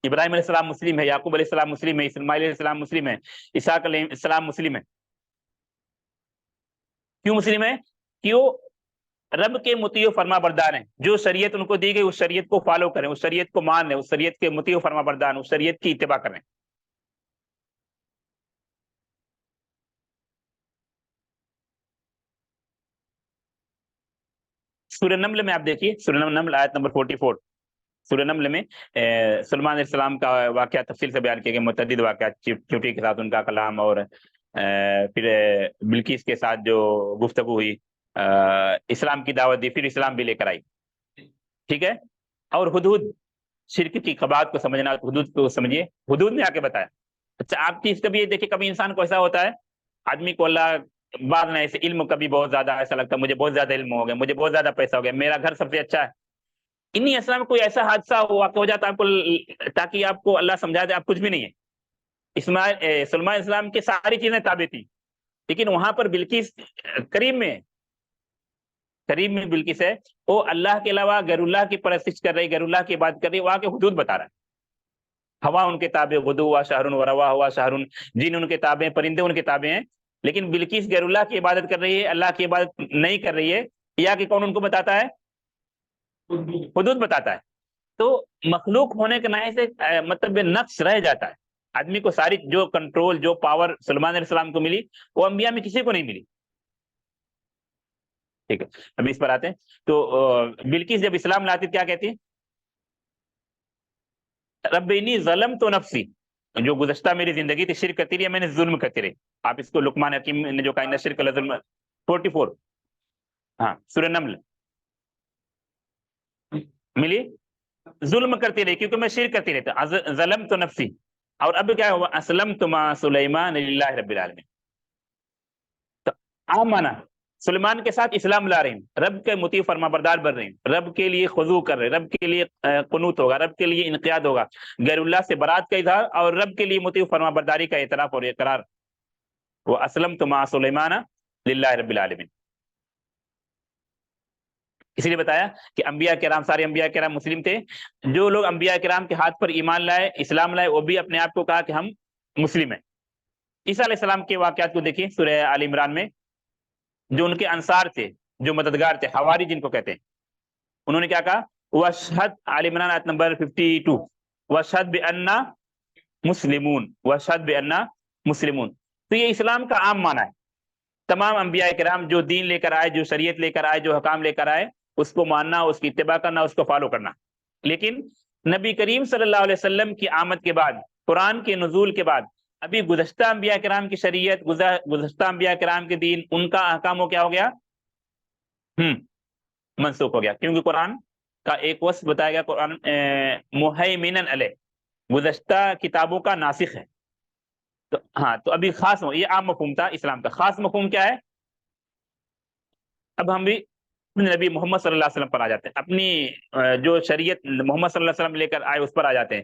A: ابراہیم علیہ السلام مسلم ہے، یعقوب علیہ السلام مسلم ہے، اسماعیل علیہ السلام مسلم ہے، اسحاق علیہ السلام مسلم ہے۔ کیوں مسلم ہے؟ کیوں رب کے مطیع و فرما بردار ہیں، جو شریعت ان کو دی گئی اس شریعت کو فالو کریں، اس شریعت کو مان لیں، اس شریعت کے مطیع و فرما بردار ہیں، اس شریعت کی اتباع کریں۔ سورہ نمل میں آپ دیکھیے، سورہ نمل آیت نمبر 44، سورہ نمل میں سلیمان علیہ السلام کا واقعہ تفصیل سے بیان کیا گیا، متعدد واقعات، چیونٹی کے ساتھ ان کا کلام، اور پھر بلقیس کے ساتھ جو گفتگو ہوئی، اسلام کی دعوت دی، پھر اسلام بھی لے کر آئی، ٹھیک ہے۔ اور حدود، شرک کی قباحت کو سمجھنا، حدود کو سمجھیے، حدود نے آ کے بتایا۔ اچھا آپ چیز کبھی یہ دیکھیں، کبھی انسان کو ایسا ہوتا ہے، آدمی کو اللہ بعد میں ایسے علم کبھی بہت زیادہ ایسا لگتا ہے مجھے بہت زیادہ علم ہو گیا، مجھے بہت زیادہ پیسہ ہو گیا، میرا گھر سب سے اچھا ہے، انہی اسلام میں کوئی ایسا حادثہ واقع ہو جاتا ہے آپ کو، تاکہ آپ کو اللہ سمجھا دے آپ کچھ بھی نہیں ہے۔ سلیمان اسلام کی ساری چیزیں تابع تھی، لیکن وہاں پر بلقیس، کریم میں بلقیس ہے، وہ اللہ کے علاوہ غیر اللہ کی پرستش کر رہی، غیر اللہ کی عبادت کر رہی، وہاں کے حدود بتا رہا ہے۔ ہوا ان کے تابع، غدو ہوا شہرن و روا ہوا شہرن، جن ان کے تابع ہیں، پرندے ان کے تابع ہیں، لیکن بلقیس غیر اللہ کی عبادت کر رہی ہے، اللہ کی عبادت نہیں کر رہی ہے، یا کہ کون ان کو بتاتا ہے؟ حدود بتاتا ہے۔ تو مخلوق ہونے کے نئے سے مطلب نقص رہ جاتا ہے، آدمی کو ساری جو کنٹرول، جو پاور سلیمان علیہ السلام کو ملی، وہ انبیاء میں کسی کو نہیں ملی، ٹھیک ہے۔ ابھی اس پر آتے ہیں، تو بلقیس جب اسلام لاتی کیا کہتی ہے؟ رب انی ظلمت نفسی، جو گزشتہ میری زندگی تھی شرک کرتی رہی، میں نے ظلم کرتی رہی۔ آپ اس کو لقمان حکیم نے جو کہا ان شرک لظلم 44، ہاں سورہ نمل ملی، ظلم کرتی رہی کیونکہ میں شرک کرتی رہی تھی، ظلمت نفسی۔ اور اب کیا ہوا؟ اسلمت مع سلیمان للہ رب العالمین، تو عام مانا سلیمان کے ساتھ اسلام لا رہی ہوں، رب کے مطیع فرما بردار بن رہی ہوں، رب کے لیے خضوع کر رہے، رب کے لیے قنوت ہوگا، رب کے لیے انقیاد ہوگا، غیر اللہ سے برات کا اظہار، اور رب کے لیے مطیع فرما برداری کا اعتراف اور اقرار، وہ اسلمت مع سلیمان للہ رب العالمین۔ اس لیے بتایا کہ انبیاء کرام، سارے انبیاء کرام مسلم تھے، جو لوگ انبیاء کرام کے ہاتھ پر ایمان لائے، اسلام لائے، وہ بھی اپنے آپ کو کہا کہ ہم مسلم ہیں۔ عیسیٰ علیہ السلام کے واقعات کو دیکھیں سورہ آل عمران میں، جو ان کے انصار تھے، جو مددگار تھے، حواری جن کو کہتے ہیں، انہوں نے کیا کہا؟ وَاشْهَدْ، آل عمران آیت نمبر 52، وَاشْهَدْ بِأَنَّا مسلمون، وَاشْهَدْ بِأَنَّا مسلمون۔ تو یہ اسلام کا عام معنی ہے، تمام انبیاء کرام جو دین لے کر آئے، جو شریعت لے کر آئے، جو حکام لے کر آئے، اس کو ماننا، اس کی اتباع کرنا، اس کو فالو کرنا۔ لیکن نبی کریم صلی اللہ علیہ وسلم کی آمد کے بعد، قرآن کے نزول کے بعد، ابھی گزشتہ انبیاء کرام کی شریعت، گزشتہ انبیاء کرام کے دین، ان کا احکام وہ کیا ہو گیا؟ منسوخ ہو گیا، کیونکہ قرآن کا ایک وصف بتایا گیا، قرآن مہیمنن علیہ، گزشتہ کتابوں کا ناسخ ہے۔ تو ہاں، تو ابھی خاص، یہ عام مفہوم تھا اسلام کا، خاص مفہوم کیا ہے؟ اب ہم بھی نبی محمد صلی اللہ علیہ وسلم پر آ جاتے ہیں، اپنی جو شریعت محمد صلی اللہ علیہ وسلم لے کر آئے اس پر آ جاتے ہیں،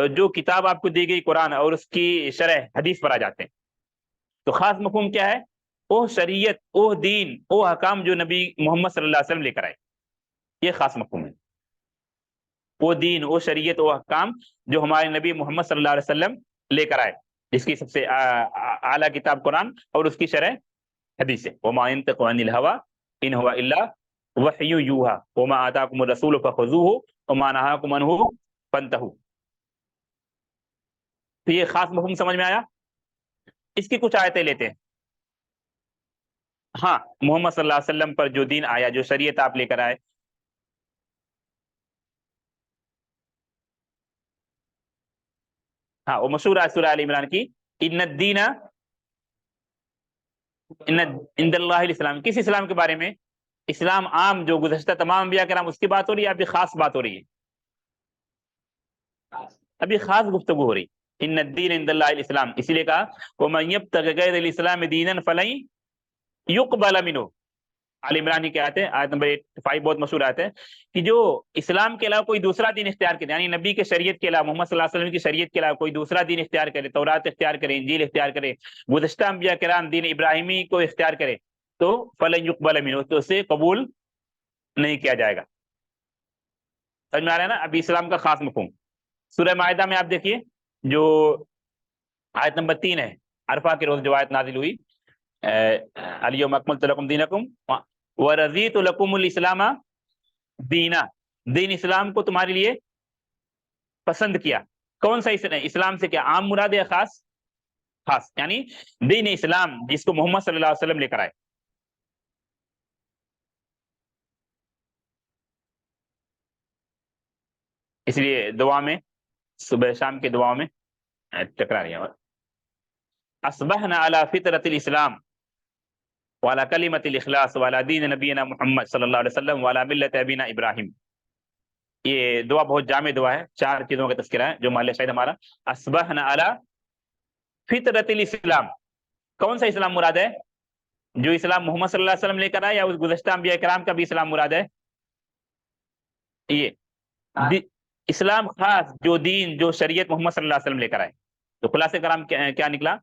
A: جو کتاب آپ کو دی گئی قرآن اور اس کی شرح حدیث پر آ جاتے ہیں۔ تو خاص مفہوم کیا ہے؟ وہ شریعت، وہ دین، وہ حکام جو نبی محمد صلی اللہ علیہ وسلم لے کر آئے، یہ خاص مفہوم ہے۔ وہ دین، وہ شریعت، وہ حکام جو ہمارے نبی محمد صلی اللہ علیہ وسلم لے کر آئے، جس کی سب سے اعلیٰ کتاب قرآن اور اس کی شرح حدیث ہے۔ وَمَا يَنطِقُ عَنِ الْهَوَىٰ إِنْ هُوَ إِلَّا وَحْيٌ يُوحَىٰ وَمَا آتَاكُمُ الرَّسُولُ فَخُذُوهُ وَمَا نَهَاكُمْ عَنْهُ فَانتَهُوا۔ تو یہ خاص مفہوم سمجھ میں آیا؟ اس کی کچھ آیتیں لیتے ہیں۔ ہاں، محمد صلی اللہ علیہ وسلم پر جو دین آیا، جو شریعت آپ لے کر آئے، ہاں وہ مشہور ہے سورہ آل عمران کی، ان الدین عند اللہ الاسلام۔ کس اسلام کے بارے میں؟ اسلام عام جو گزشتہ تمام انبیاء کرام، اس کی بات ہو رہی ہے، ابھی خاص بات ہو رہی ہے، ابھی خاص گفتگو ہو رہی ہے۔ ان الدین عند اللہ الاسلام، اسی لیے کہا ومن یبتغ غیر الاسلام دینا فلن یقبل منہ۔ آل عمران کی آیت ہے، آیت نمبر 85 بہت مشہور آیت ہے، کہ جو اسلام کے علاوہ کوئی دوسرا دین اختیار کرے، یعنی نبی کے شریعت کے علاوہ، محمد صلی اللہ علیہ وسلم کی شریعت کے علاوہ کوئی دوسرا دین اختیار کرے، تورات اختیار کرے، انجیل اختیار کرے، گزشتہ انبیاء کرام دین ابراہیمی کو اختیار کرے، تو فلن یقبل منہ، تو اسے قبول نہیں کیا جائے گا۔ سمجھ میں آ رہا ہے نا؟ ابھی اسلام کا خاص مفہوم سورہ مائدہ میں آپ دیکھیے، جو آیت نمبر 3 ہے، عرفہ کے روز جو آیت نازل ہوئی، الیوم اکملت لکم دینکم ورضیت لکم الاسلام دینا، دین اسلام کو تمہارے لیے پسند کیا۔ کون سا اسلام سے کیا عام مراد ہے خاص؟ خاص، یعنی دین اسلام جس کو محمد صلی اللہ علیہ وسلم لے کر آئے۔ اس لیے دعا میں صبح شام کی دعاؤں میں ٹکرا رہی ہے. اصبحنا علی فطرت الاسلام وعلی کلمۃ الاخلاص وعلی دین نبینا محمد صلی اللہ علیہ وسلم وعلی ملت ابینا ابراہیم. یہ دعا بہت جامع دعا ہے، 4 چیزوں کا تذکرہ ہے جو محل شاہد ہمارا. اصبحنا علی فطرت الاسلام، کون سا اسلام مراد ہے؟ جو اسلام محمد صلی اللہ علیہ وسلم لے کر آئے، یا اس گزشتہ انبیاء کرام کا بھی اسلام مراد ہے؟ یہ اسلام خاص جو دین جو شریعت محمد صلی اللہ علیہ وسلم لے کر آئے. تو خلاصہ کرام کیا نکلا؟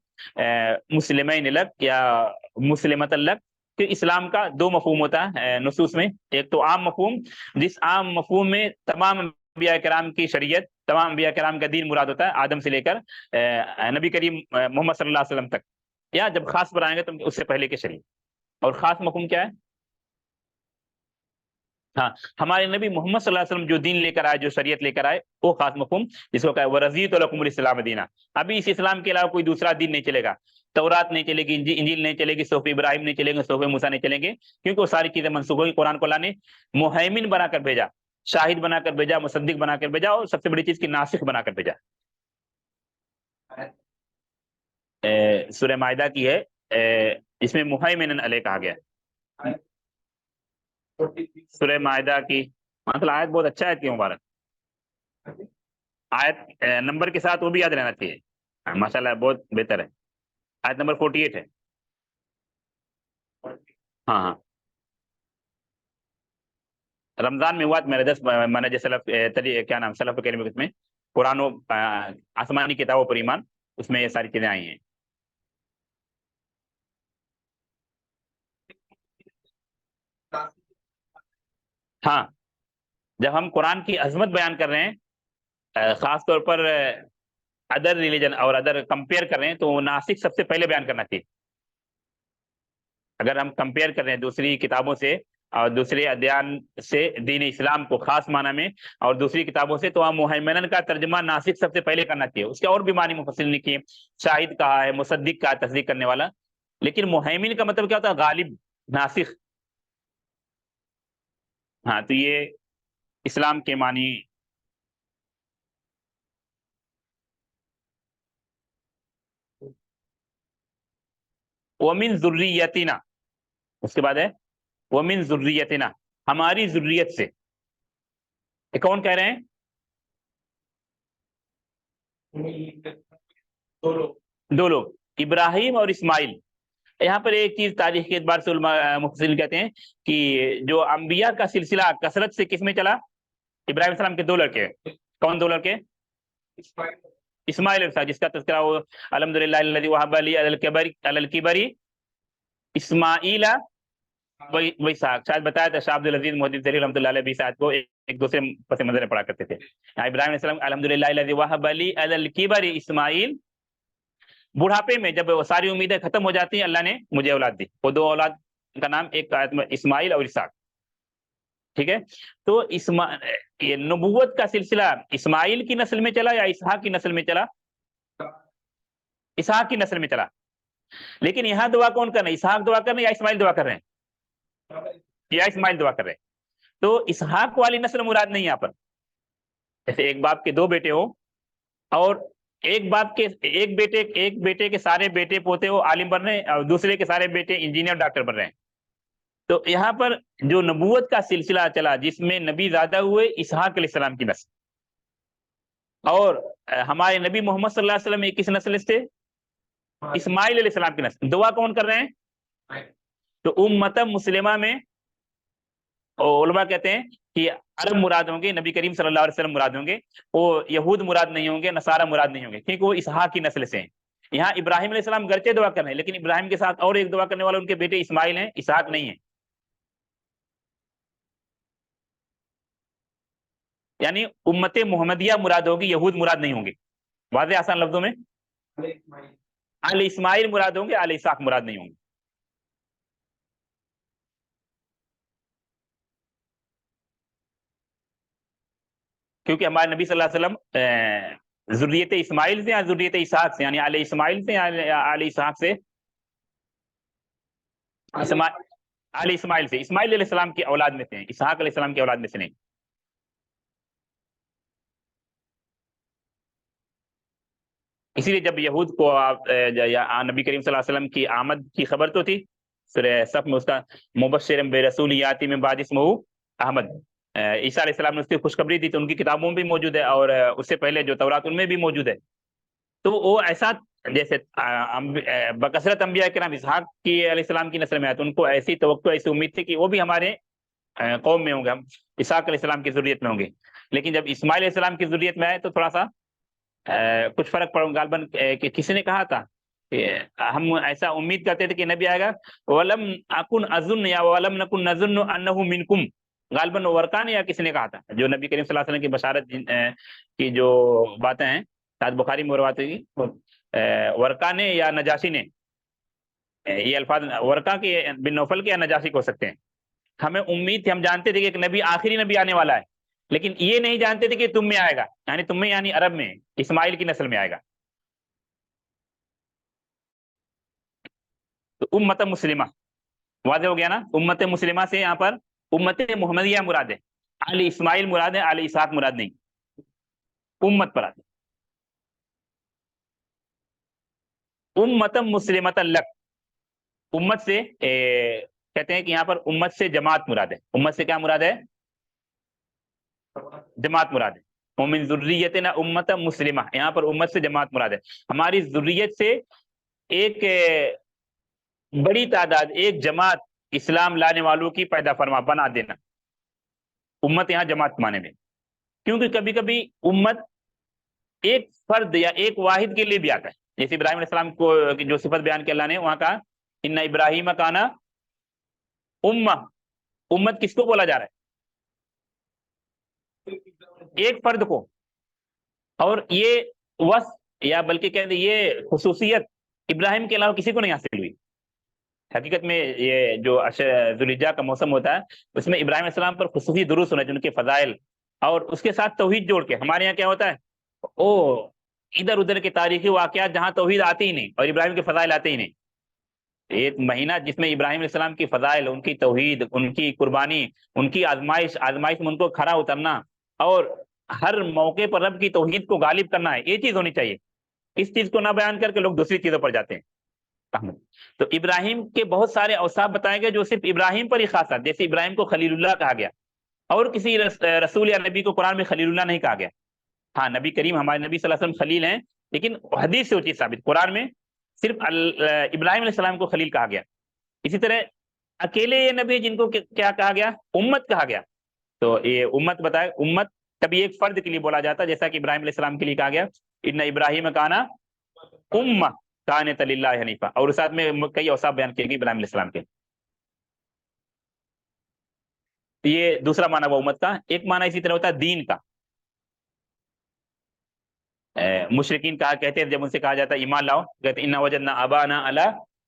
A: مسلمین لک یا مسلمت لک، کہ اسلام کا 2 مفہوم ہوتا ہے نصوص میں. ایک تو عام مفہوم، جس عام مفہوم میں تمام انبیاء کرام کی شریعت، تمام انبیاء کرام کا دین مراد ہوتا ہے، آدم سے لے کر نبی کریم محمد صلی اللہ علیہ وسلم تک. یا جب خاص پر آئیں گے تو اس سے پہلے کی شریعت. اور خاص مفہوم کیا ہے؟ ہاں، ہمارے نبی محمد صلی اللہ علیہ وسلم جو دین لے کر آئے، جو شریعت لے کر آئے، وہ خاص مفہوم جس کو کہا ہے وَرَضِيتُ لَكُمُ الْإِسْلَامَ دِينًا. ابھی اس اسلام کے علاوہ کوئی دوسرا دین نہیں چلے گا. تورات نہیں چلے گی، انجیل نہیں چلے گی، صحف ابراہیم نہیں چلیں گے، صحف موسیٰ نہیں چلیں گے، کیونکہ وہ ساری چیزیں منسوخ ہوئی. قرآن کو اللہ نے مہیمن بنا کر بھیجا، شاہد بنا کر بھیجا، مصدق بنا کر بھیجا، اور سب سے بڑی چیز کی ناسخ بنا کر بھیجا. سورہ مائدہ کی ہے، اس میں مہیمن علیہ کہا گیا. سورہ مائدہ کی مطلب آیت بہت اچھا ہے، مبارک آیت نمبر کے ساتھ وہ بھی یاد رہنا چاہیے. ماشاء اللہ بہت بہتر ہے. آیت نمبر 48 ہے. ہاں ہاں، رمضان میں ہوا میرے 10 منہج سلف، کیا نام سلف کریم میں قرآن و آسمانی کتابوں پر ایمان، اس میں یہ ساری چیزیں آئی ہیں. ہاں، جب ہم قرآن کی عظمت بیان کر رہے ہیں، خاص طور پر ادر ریلیجن اور ادر کمپیئر کر رہے ہیں، تو وہ ناسک سب سے پہلے بیان کرنا چاہیے. اگر ہم کمپیئر کر رہے ہیں دوسری کتابوں سے اور دوسرے ادیان سے دین اسلام کو خاص معنی میں، اور دوسری کتابوں سے، تو ہم مہیمنن کا ترجمہ ناسک سب سے پہلے کرنا چاہیے. اس کے اور بھی معنی مفسرین نے کیے، شاہد کہا ہے، مصدق کہا ہے، تصدیق کرنے والا. لیکن مہیمن کا مطلب کیا ہوتا ہے؟ غالب، ناسخ. ہاں، تو یہ اسلام کے معنی. وَمِن ذُرِّيَّتِنَا، اس کے بعد ہے وَمِن ذُرِّيَّتِنَا، ہماری ذریت سے. یہ کون کہہ رہے ہیں؟ دو لوگ، ابراہیم اور اسماعیل. یہاں پر ایک چیز تاریخ کے اعتبار سے علماء مفسرین کہتے ہیں کہ جو انبیاء کا سلسلہ کثرت سے کس میں چلا؟ ابراہیم علیہ السلام کے 2 لڑکے. کون 2 لڑکے؟ اسماعیل علیہ السلام، جس کا تذکرہ وہ الحمدللہ الذی وہب لی علی الکبر اسماعیل و اسحاق، شاید بتایا تھا شاہ عبد العزیز محدث دہلوی رحمۃ اللہ علیہ بھی ساتھ کو ایک دوسرے پس منظر میں پڑھا کرتے تھے. ابراہیم علیہ السلام الحمدللہ الذی وہب لی علی الکبر اسماعیل، بڑھاپے میں جب وہ ساری امیدیں ختم ہو جاتی ہیں، اللہ نے مجھے اولاد دی. وہ 2 اولاد کا نام ایک آیت میں اسماعیل اور اسحاق. ٹھیک ہے، تو یہ نبوت کا سلسلہ اسماعیل کی نسل میں چلا یا اسحاق کی نسل میں چلا؟ اسحاق کی نسل میں چلا. لیکن یہاں دعا کون کر رہے ہیں؟ اسحاق دعا کر رہے ہیں یا اسماعیل دعا کر رہے ہیں؟ یا اسماعیل دعا کر رہے ہیں. تو اسحاق والی نسل مراد نہیں یہاں پر. جیسے ایک باپ کے 2 بیٹے ہوں، اور ایک باپ کے ایک بیٹے کے سارے بیٹے پوتے وہ عالم بن رہے ہیں، اور دوسرے کے سارے بیٹے انجینئر ڈاکٹر بن رہے ہیں. تو یہاں پر جو نبوت کا سلسلہ چلا، جس میں نبی زیادہ ہوئے اسحاق علیہ السلام کی نسل، اور ہمارے نبی محمد صلی اللہ علیہ وسلم کس نسل سے؟ اسماعیل علیہ السلام کی نسل. دعا کون کر رہے ہیں؟ تو امت مسلمہ میں علماء کہتے ہیں کہ عرب مراد ہوں گے، نبی کریم صلی اللہ علیہ وسلم مراد ہوں گے، وہ یہود مراد نہیں ہوں گے، نصارہ مراد نہیں ہوں گے، کیونکہ وہ اسحاق کی نسل سے ہیں. یہاں ابراہیم علیہ السلام گرچہ دعا کر رہے ہیں، لیکن ابراہیم کے ساتھ اور ایک دعا کرنے والا ان کے بیٹے اسماعیل ہیں، اسحاق نہیں ہیں. یعنی امت محمدیہ مراد ہوگی، یہود مراد نہیں ہوں گے. واضح آسان لفظوں میں آل اسماعیل مراد ہوں گے، آل اسحاق مراد نہیں ہوں گے. کیونکہ ہمارے نبی صلی اللہ علیہ وسلم ذریت اسماعیل سے یا ذریت اسحاق سے، یعنی آل اسماعیل سے یا آل اسحاق سے؟ آل اسماعیل سے. اسماعیل علیہ السلام کی اولاد میں سے ہیں، اسحاق علیہ السلام کی اولاد میں سے نہیں. اسی لیے جب یہود کو نبی کریم صلی اللہ علیہ وسلم کی آمد کی خبر تو تھی، سورہ صف میں اس کا مبشر برسول یاتی من بعد اسمہ احمد، عیسیٰ علیہ السلام نے اس کی خوشخبری دی، تو ان کی کتابوں میں بھی موجود ہے، اور اس سے پہلے جو تورات ان میں بھی موجود ہے. تو وہ ایسا جیسے بکثرت انبیاء کرام اسحاق کی علیہ السلام کی نسل میں آئے، تو ان کو ایسی توقع ایسی امید تھی کہ وہ بھی ہمارے قوم میں ہوں گے، ہم اسحاق علیہ السلام کی ذریت میں ہوں گے. لیکن جب اسماعیل علیہ السلام کی ذریت میں آئے تو تھوڑا سا کچھ فرق پڑا غالباً کہ کسی نے کہا تھا کہ ہم ایسا امید کرتے تھے کہ نبی آئے گا، ولم اکن اظن یا ولم نکن نظن انہ منکم، غالباً ورقا نے یا کسی نے کہا تھا، جو نبی کریم صلی اللہ علیہ وسلم کی بشارت کی جو باتیں ہیں شاید بخاری میں روایت ہوئی، ورقا نے یا نجاشی نے، یہ الفاظ ورقا کے بن نوفل کے یا نجاشی کو ہو سکتے ہیں. ہمیں امید تھی، ہم جانتے تھے کہ ایک نبی آخری نبی آنے والا ہے، لیکن یہ نہیں جانتے تھے کہ تم میں آئے گا، یعنی تم میں یعنی عرب میں اسماعیل کی نسل میں آئے گا. تو امت مسلمہ واضح ہو گیا نا. امت مسلمہ سے یہاں پر امت محمدیہ مراد ہے، آل اسماعیل مراد ہے، آل اسحاق مراد نہیں، امت پر آتے. امت مسلمۃ لک، امت سے کہتے ہیں کہ یہاں پر امت سے جماعت مراد ہے. امت سے کیا مراد ہے؟ جماعت مراد ہے. ومن ذریتنا امت مسلمہ، یہاں پر امت سے جماعت مراد ہے، ہماری ذریت سے ایک بڑی تعداد، ایک جماعت اسلام لانے والوں کی پیدا فرما، بنا دینا. امت یہاں جماعت مانے میں، کیونکہ کبھی کبھی امت ایک فرد یا ایک واحد کے لیے بھی آتا ہے. جیسے ابراہیم علیہ السلام کو جو صفت بیان کی اللہ نے، وہاں کہا ان ابراہیم کانا امہ. امت کس کو بولا جا رہا ہے؟ ایک فرد کو. اور یہ وصف یا بلکہ کہتے ہیں یہ خصوصیت ابراہیم کے علاوہ کسی کو نہیں حاصل ہوئی. حقیقت میں یہ جو ذوالحجہ کا موسم ہوتا ہے، اس میں ابراہیم علیہ السلام پر خصوصی دروس ہونا، جن کے فضائل اور اس کے ساتھ توحید جوڑ کے. ہمارے یہاں کیا ہوتا ہے، او ادھر ادھر کے تاریخی واقعات جہاں توحید آتی ہی نہیں اور ابراہیم کے فضائل آتے ہی نہیں. ایک مہینہ جس میں ابراہیم علیہ السلام کی فضائل، ان کی توحید، ان کی قربانی، ان کی آزمائش میں ان کو کھڑا اترنا، اور ہر موقع پر رب کی توحید کو غالب کرنا ہے، یہ چیز ہونی چاہیے. اس چیز کو نہ بیان کر کے لوگ دوسری چیزوں پر جاتے ہیں. تو ابراہیم کے بہت سارے اوصاف بتائے گئے جو صرف ابراہیم پر ہی خاص ہے. جیسے ابراہیم کو خلیل اللہ کہا گیا، اور کسی رسول یا نبی کو قرآن میں خلیل اللہ نہیں کہا گیا. ہاں نبی کریم ہمارے نبی صلی اللہ علیہ وسلم خلیل ہیں، لیکن حدیث سے وہ چیز ثابت، قرآن میں صرف ابراہیم علیہ السلام کو خلیل کہا گیا. اسی طرح اکیلے یہ نبی جن کو کیا کہا گیا، امت کہا گیا. تو یہ امت بتائے، امت کبھی ایک فرد کے لیے بولا جاتا ہے، جیسا کہ ابراہیم علیہ السلام کے لیے کہا گیا ان ابراہیم کانا امہ کانت للہ حنیفہ، اور ساتھ میں کئی اوصاف بیان کیے گئے ابراہیم علیہ السلام کے. یہ دوسرا معنی وہ امت کا. ایک معنی اسی طرح ہوتا ہے دین کا. مشرکین کہا کہتے ہیں جب ان سے کہا جاتا ہے ایمان لاؤ، کہتے انا وجدنا آباءنا علی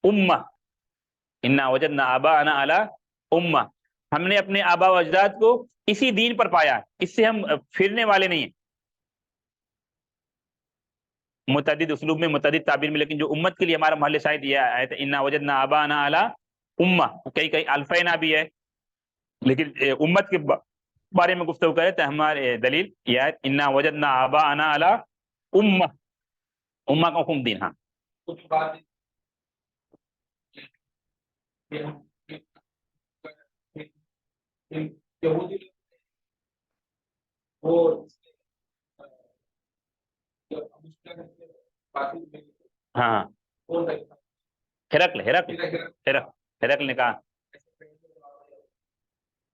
A: امہ، انا وجدنا آباءنا علی امہ، ہم نے اپنے آبا و اجداد کو اسی دین پر پایا، اس سے ہم پھرنے والے نہیں ہیں. متعدد اسلوب میں، متعدد تعبیر میں، لیکن جو امت کے لیے ہمارا محل شاہد یہ آیت انا وجدنا آباءنا علی امہ، کئی الفینا بھی ہے، لیکن امت کے بارے میں گفتگو کرے تو ہمارے دلیل یہ آیت انا وجدنا آباءنا علی امہ، امہ کا حکم دین. ہاں ہاں ہرقل نے کہا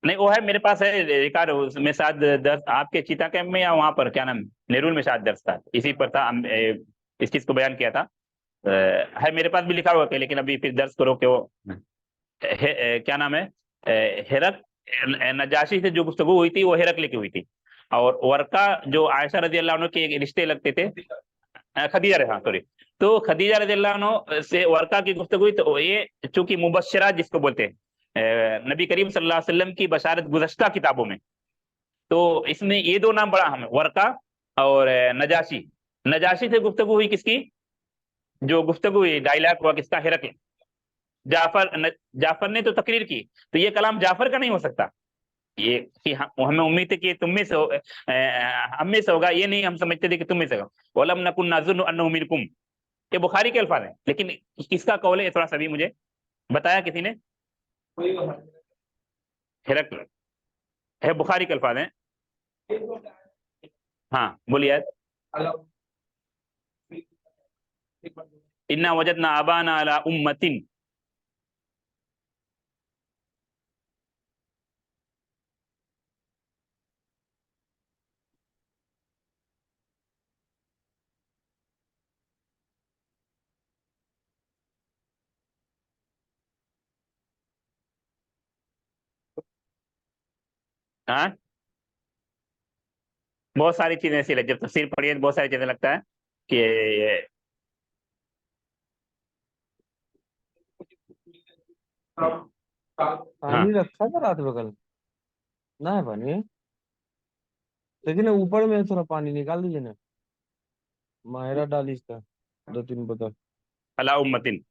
A: نہیں، وہ ہے میرے پاس ہے ریکارڈ، اس میں شاید درس آپ کے چیتا کیمپ میں یا وہاں پر کیا نام نیرول میں شاید درس تھا، اسی پر تھا، اس چیز کو بیان کیا تھا. ہے میرے پاس بھی لکھا ہوا کہ، لیکن ابھی پھر درس کرو کہ وہ کیا نام ہے، ہرق نجاشی سے جو گفتگو ہوئی تھی وہ ہرقل کی ہوئی تھی. اور ورقا جو عائشہ رضی اللہ عنہ کے رشتے لگتے تھے، خدیجہ، ہاں سوری، تو خدیجہ رضی اللہ عنہ سے ورقا کی گفتگو ہوئی. تو یہ چونکہ مبشرات جس کو بولتے ہیں، نبی کریم صلی اللہ علیہ وسلم کی بشارت گزشتہ کتابوں میں، تو اس میں یہ دو نام بڑا اہم ہے، ورقا اور نجاشی. نجاشی سے گفتگو ہوئی کس کی، جو گفتگو ہوئی ڈائلاگ ہوا کس کا، ہرقل. جعفر نے تو تقریر کی، تو یہ کلام جعفر کا نہیں ہو سکتا، یہ کہ ہمیں امید ہے کہ تم میں سے ہم میں سے ہوگا، یہ نہیں ہم سمجھتے تھے کہ تم میں سے ہوگا۔ وَلَمْ نَكُنْ نَظُنُّ أَنَّهُ مِنكُمْ، یہ بخاری کے الفاظ ہیں، لیکن کس کا قول ہے تھوڑا سا بھی مجھے بتایا کسی نے؟ ہرقل ہے، بخاری کے الفاظ ہیں۔ ہاں بولیے۔ اِنَّا وَجَدْنَا آبَانَا عَلَىٰ أُمَّةٍ، ہاں بہت ساری چیزیں ایسی جب تفسیر پڑھی ہے بہت ساری چیزیں لگتا ہے کہ ہاں
C: پانی رکھا تھا رات بغل نہ ہے پانی ہے؟ لیکن اوپر میں تھوڑا پانی نکال دیجیے نا، ماہرہ ڈالی اس کا 2-3 بوتل۔
A: عَلَىٰ أُمَّةٍ،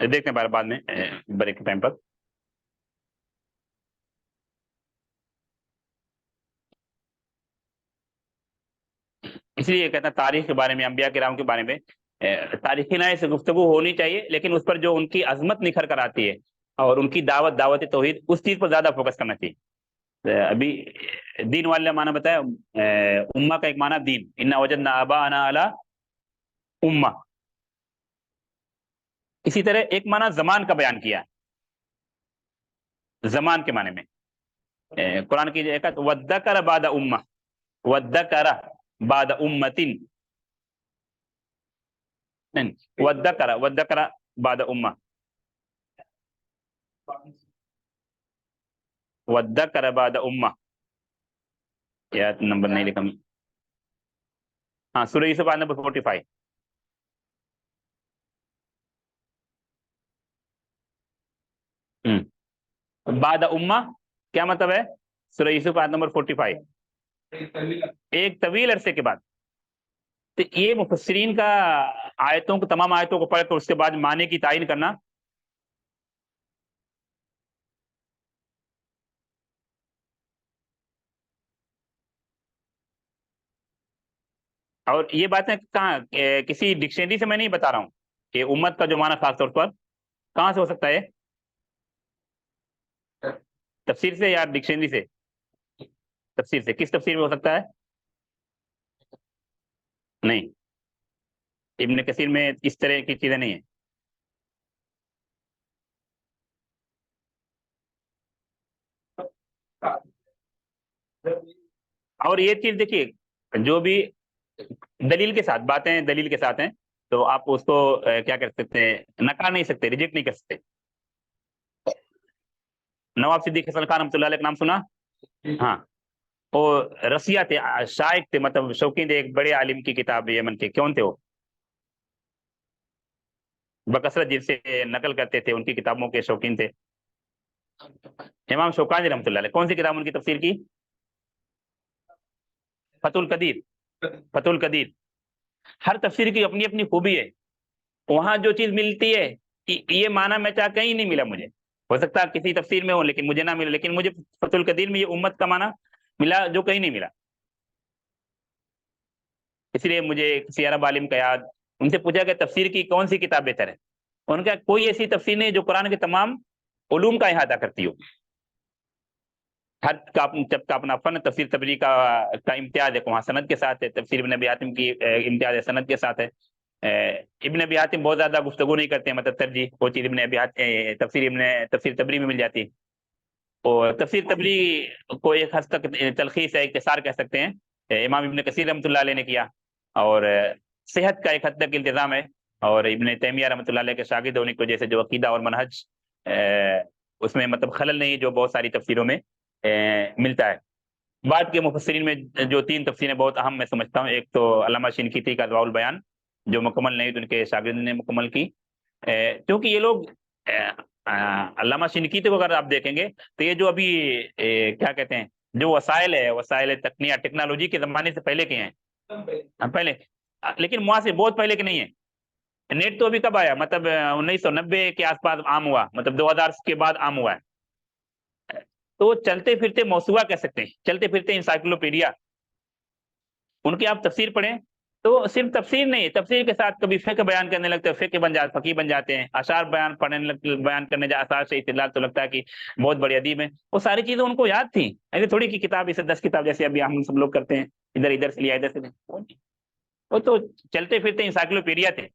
A: دیکھتے ہیں بعد میں بریک کے ٹائم پر۔ اس لیے کہتا ہے تاریخ کے بارے میں، انبیاء کرام کے بارے میں تاریخی نئے سے گفتگو ہونی چاہیے، لیکن اس پر جو ان کی عظمت نکھر کر آتی ہے اور ان کی دعوت توحید، اس چیز پر زیادہ فوکس کرنا چاہیے۔ ابھی دین والے نے معنی بتایا، امہ کا ایک معنی دین، انا وجدنا آباءنا علی امہ۔ اسی طرح ایک معنی زمان کا بیان کیا، زمان کے معنی میں قرآن کی ایک وَذَّكَرَ بَعْدَ أُمَّةٍ، وَذَّكَرَ بَعْدَ أُمَّةٍ، وَذَّكَرَ بعد امہ، وَذَّكَرَ بعد امہ، یا نمبر نہیں لکھا میں۔ ہاں سورہ یوسف آیت نمبر 45۔ بعد امہ کیا مطلب ہے؟ سورہ یوسف آیت نمبر 45، ایک طویل عرصے کے بعد۔ تو یہ مفسرین کا آیتوں کو، تمام آیتوں کو پڑھ کر اس کے بعد معنی کی تعین کرنا، اور یہ باتیں کہاں کسی ڈکشنری سے میں نہیں بتا رہا ہوں کہ امت کا جو معنی خاص طور پر کہاں سے ہو سکتا ہے؟ تفسیر سے یا ڈکشنری سے؟ تفسیر سے۔ کس تفسیر میں ہو سکتا ہے؟ نہیں، ابن کثیر میں اس طرح کی چیزیں نہیں ہیں۔ اور یہ چیز دیکھیے، جو بھی دلیل کے ساتھ باتیں دلیل کے ساتھ ہیں تو آپ اس کو کیا کر سکتے ہیں، نکار نہیں سکتے، ریجیکٹ نہیں کر سکتے۔ نواب صدیق حسن خان رحمۃ اللہ علیہ کا نام سنا؟ ہاں، وہ رسیہ تھے، شائق تھے، مطلب شوقین تھے، ایک بڑے عالم کی کتاب یمن کے، کون تھے وہ؟ بکثرت جن سے نقل کرتے تھے، ان کی کتابوں کے شوقین تھے۔ امام شوکانی رحمۃ اللہ علیہ، کون سی کتاب ان کی تفسیر کی؟ فتح القدیر، فتح القدیر۔ ہر تفسیر کی اپنی اپنی خوبی ہے، وہاں جو چیز ملتی ہے یہ معنی میں چاہ کہیں نہیں ملا مجھے، ہو سکتا ہے کسی تفسیر میں ہو لیکن مجھے نہ ملے، لیکن مجھے فتح القدیر میں یہ امت کا معنی ملا جو کہیں نہیں ملا۔ اس لیے مجھے کسی عرب عالم کا یاد، ان سے پوچھا کہ تفسیر کی کون سی کتاب بہتر ہے، ان کا کوئی ایسی تفسیر نہیں جو قرآن کے تمام علوم کا احاطہ کرتی ہو۔ ہر جب کا اپنا فن، تفسیر تبری کا امتیاز ہے، وہاں سند کے ساتھ ہے، تفسیر ابن ابی حاتم کی امتیاز ہے، سند کے ساتھ ہے۔ ابن ابی حاتم بہت زیادہ گفتگو نہیں کرتے ہیں، مطلب ترجیح وہ چیز ابن ابی حاتم تفسیر تبری میں مل جاتی ہے، اور تفسیر تبری کو ایک حد تک تلخیص ہے، اختصار کہہ سکتے ہیں، امام ابن کثیر رحمۃ اللہ علیہ نے کیا، اور صحت کا ایک حد تک التزام ہے، اور ابن تیمیہ رحمۃ اللہ علیہ کے شاگرد ہونے کی وجہ سے جو عقیدہ اور منہج اس میں مطلب خلل نہیں جو بہت ساری تفسیروں میں ملتا ہے۔ بعد کے مفسرین میں جو 3 تفسیریں بہت اہم میں سمجھتا ہوں، ایک تو علامہ شنقیطی کا ضواء البیان جو مکمل نہیں تو ان کے شاگرد نے مکمل کی، کیونکہ یہ لوگ علامہ شنقیطی کو اگر آپ دیکھیں گے تو یہ جو ابھی کیا کہتے ہیں جو وسائل ہے، وسائل تکنیہ ٹیکنالوجی کے زمانے سے پہلے کے ہیں پہلے، لیکن معاصر بہت پہلے کے نہیں ہے۔ نیٹ تو ابھی کب آیا؟ مطلب 1990 کے آس پاس عام ہوا، مطلب 2000 کے بعد عام ہوا ہے۔ تو چلتے پھرتے موسوعہ کہہ سکتے ہیں، چلتے پھرتے انسائکلوپیڈیا۔ ان کی آپ تفسیر پڑھیں تو صرف تفسیر نہیں، تفسیر کے ساتھ کبھی فقہ بیان کرنے لگتے ہیں، فقہ بن جاتے، فقیہ بن جاتے ہیں، اشعار بیان کرنے جا اشعار سے استدلال، تو لگتا ہے کہ بہت بڑی ادیب ہے۔ وہ ساری چیزیں ان کو یاد تھیں، ایسے تھوڑی کی کتاب اسے 10 کتاب جیسے ابھی ہم سب لوگ کرتے ہیں، ادھر سے لیا، ادھر سے لیا۔ وہ تو چلتے پھرتے انسائکلوپیڈیا تھے۔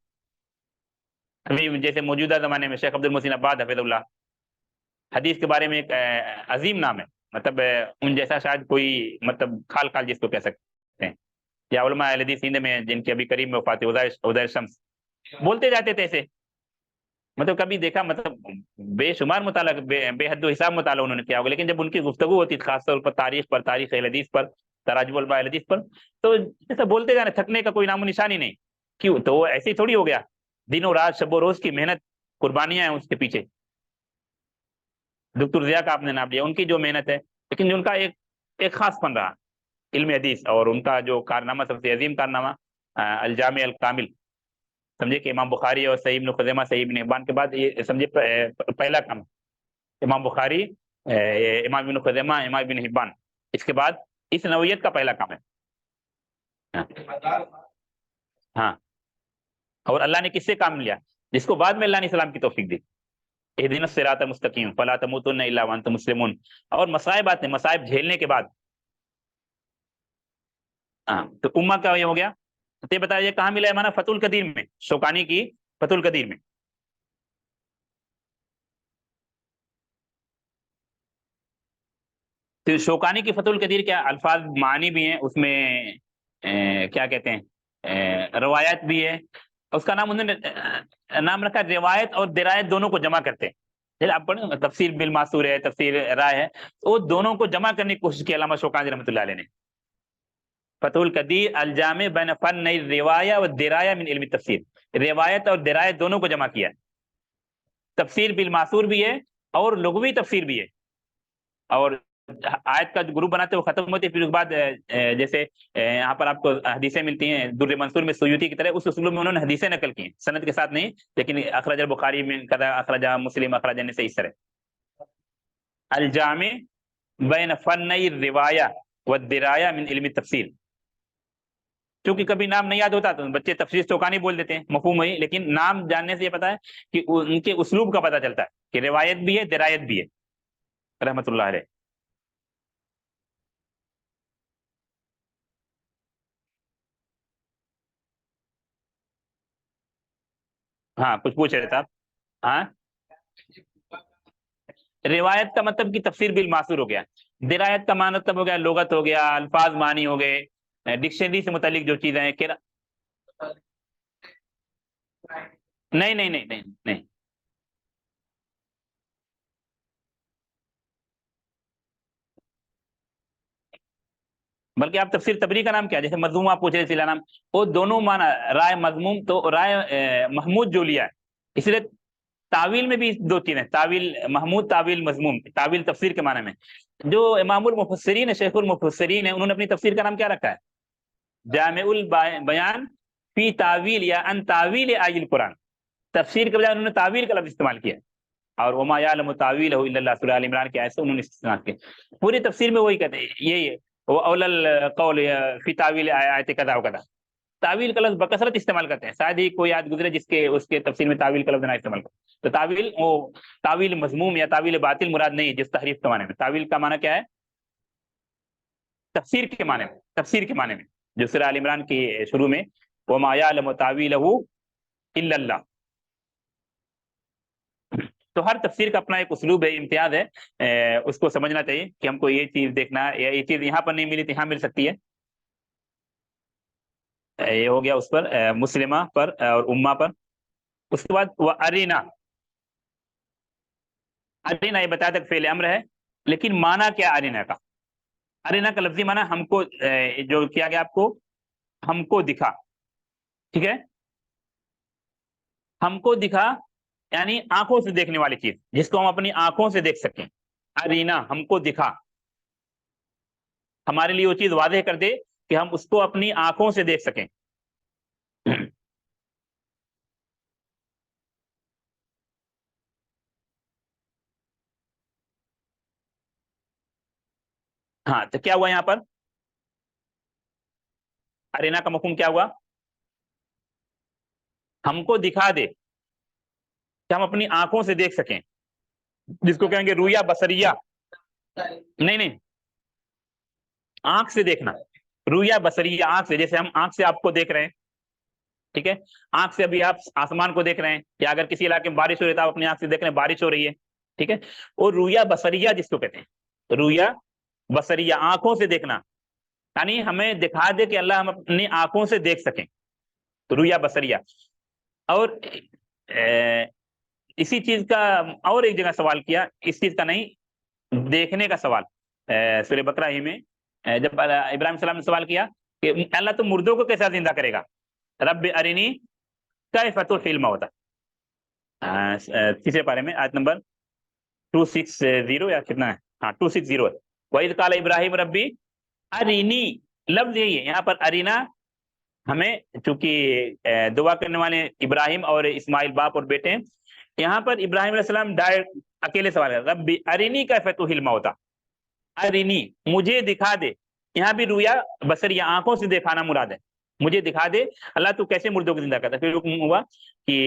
A: ابھی جیسے موجودہ زمانے میں شیخ عبد المحسن عباد حفظ اللہ، حدیث کے بارے میں ایک عظیم نام ہے، مطلب ان جیسا شاید کوئی مطلب کھال کھال جس کو کہہ سکتے ہیں، یا علماء اہل حدیث سندھ میں جن کے ابھی قریب میں وفات عزیر شمس بولتے جاتے تھے ایسے، مطلب کبھی دیکھا، مطلب بے شمار مطالعہ، بے حد و حساب مطالعہ انہوں نے کیا ہوگا، لیکن جب ان کی گفتگو ہوتی خاص طور پر تاریخ اہل حدیث پر، تراجم علماء اہل حدیث پر، تو جیسے بولتے جانے، تھکنے کا کوئی نام و نشان ہی نہیں۔ کیوں؟ تو وہ ایسے ہی تھوڑی ہو گیا، دنوں رات شب و روز کی محنت، قربانیاں ہیں اس کے پیچھے۔ دکتور ضیاء کا آپ نے نام لیا، ان کی جو محنت ہے، لیکن ان کا ایک خاص فن رہا علم حدیث، اور ان کا جو کارنامہ سب سے عظیم کارنامہ الجامع الکامل، سمجھے کہ امام بخاری اور صحیح ابن خزیمہ، صحیح ابن حبان کے بعد یہ سمجھے پہلا کام، امام بخاری، امام ابن خزیمہ، امام ابن حبان، اس کے بعد اس نوعیت کا پہلا کام ہے۔ ہاں، اور اللہ نے کس سے کام لیا؟ جس کو بعد میں اللہ نے اسلام کی توفیق دی، اہدنا الصراط المستقیم فلا تموتن الا وانتم مسلمون۔ اور مصائب آتے ہیں، مصائب جھیلنے کے بعد، ہاں، تو امہ کا یہ ہو گیا۔ تو یہ بتایا، یہ کہاں ملا ہے؟ مانا فتح القدیر میں، شوکانی کی فتح القدیر میں۔ تو شوکانی کی فتح القدیر کیا الفاظ معنی بھی ہیں اس میں، کیا کہتے ہیں، روایت بھی ہے، اس کا نام انہوں نے نام رکھا روایت اور درایت دونوں کو جمع کرتے ہیں۔ جیسے آپ پڑھیں تفسیر بالماسور ہے، تفسیر رائے ہے، تو وہ دونوں کو جمع کرنے کی کوشش کی علامہ شوکانی رحمۃ اللہ علیہ نے۔ فتح القدیر الجامع بین فن الروایہ و درایا من علم تفسیر، روایت اور درایت دونوں کو جمع کیا ہے۔ تفسیر بالماسور بھی ہے اور لغوی تفسیر بھی ہے، اور آیت کا جو گروپ بناتے ہیں وہ ختم ہوتے ہیں، پھر اس کے بعد جیسے یہاں پر آپ کو حدیثیں ملتی ہیں در منصور میں سیوطی کی طرح، اس اسلوب میں انہوں نے حدیثیں نقل کی ہیں، سند کے ساتھ نہیں، لیکن اخرج البخاری میں کذا، اخرج مسلم، اخرج سے اس طرح۔ الجامع بین فن الروایہ والدرایا من علم تفسیر، چونکہ کبھی نام نہیں یاد ہوتا تو بچے تفسیر شوکانی بول دیتے ہیں، مفہوم وہی، لیکن نام جاننے سے یہ پتا ہے کہ ان کے اسلوب کا پتہ چلتا ہے کہ روایت بھی ہے، درایت بھی ہے، رحمت اللہ علیہ۔ ہاں، کچھ پوچھ رہے تھے آپ؟ ہاں، روایت کا مطلب کہ تفسیر بالماسور ہو گیا، درایت کا مطلب ہو گیا لغت ہو گیا، الفاظ معنی ہو گئے، ڈکشنری سے متعلق جو چیزیں ہیں، نہیں نہیں نہیں نہیں نہیں، بلکہ آپ تفسیر تبری کا نام کیا، جیسے مضموم آپ پوچھ رہے تھے نام، وہ دونوں معنی رائے مضموم تو رائے محمود جو لیا ہے، اس لیے تعویل میں بھی دو چیزیں، تعویل محمود، تعویل مضموم، تعویل تفسیر کے معنی میں۔ جو امام المفسرین ہے، شیخ المفسرین ہے، انہوں نے اپنی تفسیر کا نام کیا رکھا ہے؟ جامع البیان فی تعویل یا ان تعویل آیل قرآن، تفسیر کے بجائے انہوں نے تعویل کا لفظ استعمال کیا، اور وما یعلم تاویلہ الا اللہ، سورہ ال عمران کی آیت سے انہوں نے استعمال کیا۔ پوری تفسیر میں وہی کہتے ہیں، یہی ہے، وہ اول القول فی تعویل آیت کذا و کذا، تعویل کا لفظ بکثرت استعمال کرتے ہیں، شاید ہی کوئی آیت گزرے جس کے اس کے تفسیر میں تعویل کا لفظ نہ استعمال کرے۔ تو تعویل، وہ تعویل مذموم یا تعویل باطل مراد نہیں ہے جس تحریف کے معنی میں، تعویل کا معنی کیا ہے؟ تفسیر کے معنی میں، تفسیر کے معنی میں، جو سورہ ال عمران کی شروع میں وما یعلم تاویلہ الا اللہ۔ تو ہر تفسیر کا اپنا ایک اسلوب ہے، امتیاز ہے، اس کو سمجھنا چاہیے کہ ہم کو یہ چیز دیکھنا ہے، یہ چیز یہاں پر نہیں ملی تو یہاں مل سکتی ہے۔ یہ ہو گیا اس پر، مسلمہ پر اور امہ پر۔ اس کے بعد وہ ارینا، ارینا یہ بتایا تک فعل امر ہے، لیکن معنی کیا ارینا کا؟ ارینا کا لفظی معنی ہم کو، جو کیا گیا آپ کو، ہم کو دکھا، ٹھیک ہے، ہم کو دکھا، یعنی آنکھوں سے دیکھنے والی چیز جس کو ہم اپنی آنکھوں سے دیکھ سکیں. ارینا ہم کو دکھا, ہمارے لیے وہ چیز واضح کر دے کہ ہم اس کو اپنی آنکھوں سے دیکھ سکیں. ہاں تو کیا ہوا یہاں پر, ارینا کا مفہوم کیا ہوا, ہم کو دکھا دے کہ ہم اپنی آنکھوں سے دیکھ سکیں, جس کو کہیں گے رویا بصریہ. نہیں نہیں, آنکھ سے دیکھنا, رویا بصریہ آنکھ سے, جیسے ہم آنکھ سے آپ کو دیکھ رہے ہیں, ٹھیک ہے, آنکھ سے ابھی آپ آسمان کو دیکھ رہے ہیں, یا اگر کسی علاقے میں بارش ہو رہی ہے تو آپ اپنی آنکھ سے دیکھ رہے ہیں بارش ہو رہی ہے, ٹھیک ہے. اور رویا بصریہ جس کو کہتے ہیں, رویا بصریہ آنکھوں سے دیکھنا, یعنی ہمیں دکھا دے کہ اللہ ہم اپنی آنکھوں سے دیکھ سکیں, تو رویا بصریہ. اور اسی چیز کا اور ایک جگہ سوال کیا, اس چیز کا نہیں, دیکھنے کا سوال سورہ بقرہ ہی میں, جب ابراہیم السلام نے سوال کیا کہ اللہ تو مردوں کو کیسا زندہ کرے گا, رب ارنی کیف تحیی الموتی, تیسرے پارے میں آیت نمبر 260 یا کتنا ہے, ہاں 260 ہے. وَإِذْ قَالَ ابراہیم ربی ارینی, لفظ یہی ہے یہاں پر ارینا. ہمیں چونکہ دعا کرنے والے ابراہیم اور اسماعیل باپ اور بیٹے ہیں, یہاں پر ابراہیم علیہ السلام ڈائریکٹ اکیلے سوال کر, ربی ارینی کیف تحیی الموتی, ارینی مجھے دکھا دے. یہاں بھی رویا بصریہ آنکھوں سے دکھانا مراد ہے, مجھے دکھا دے اللہ تو کیسے مردوں کو زندہ کرتا ہے. پھر حکم ہوا کہ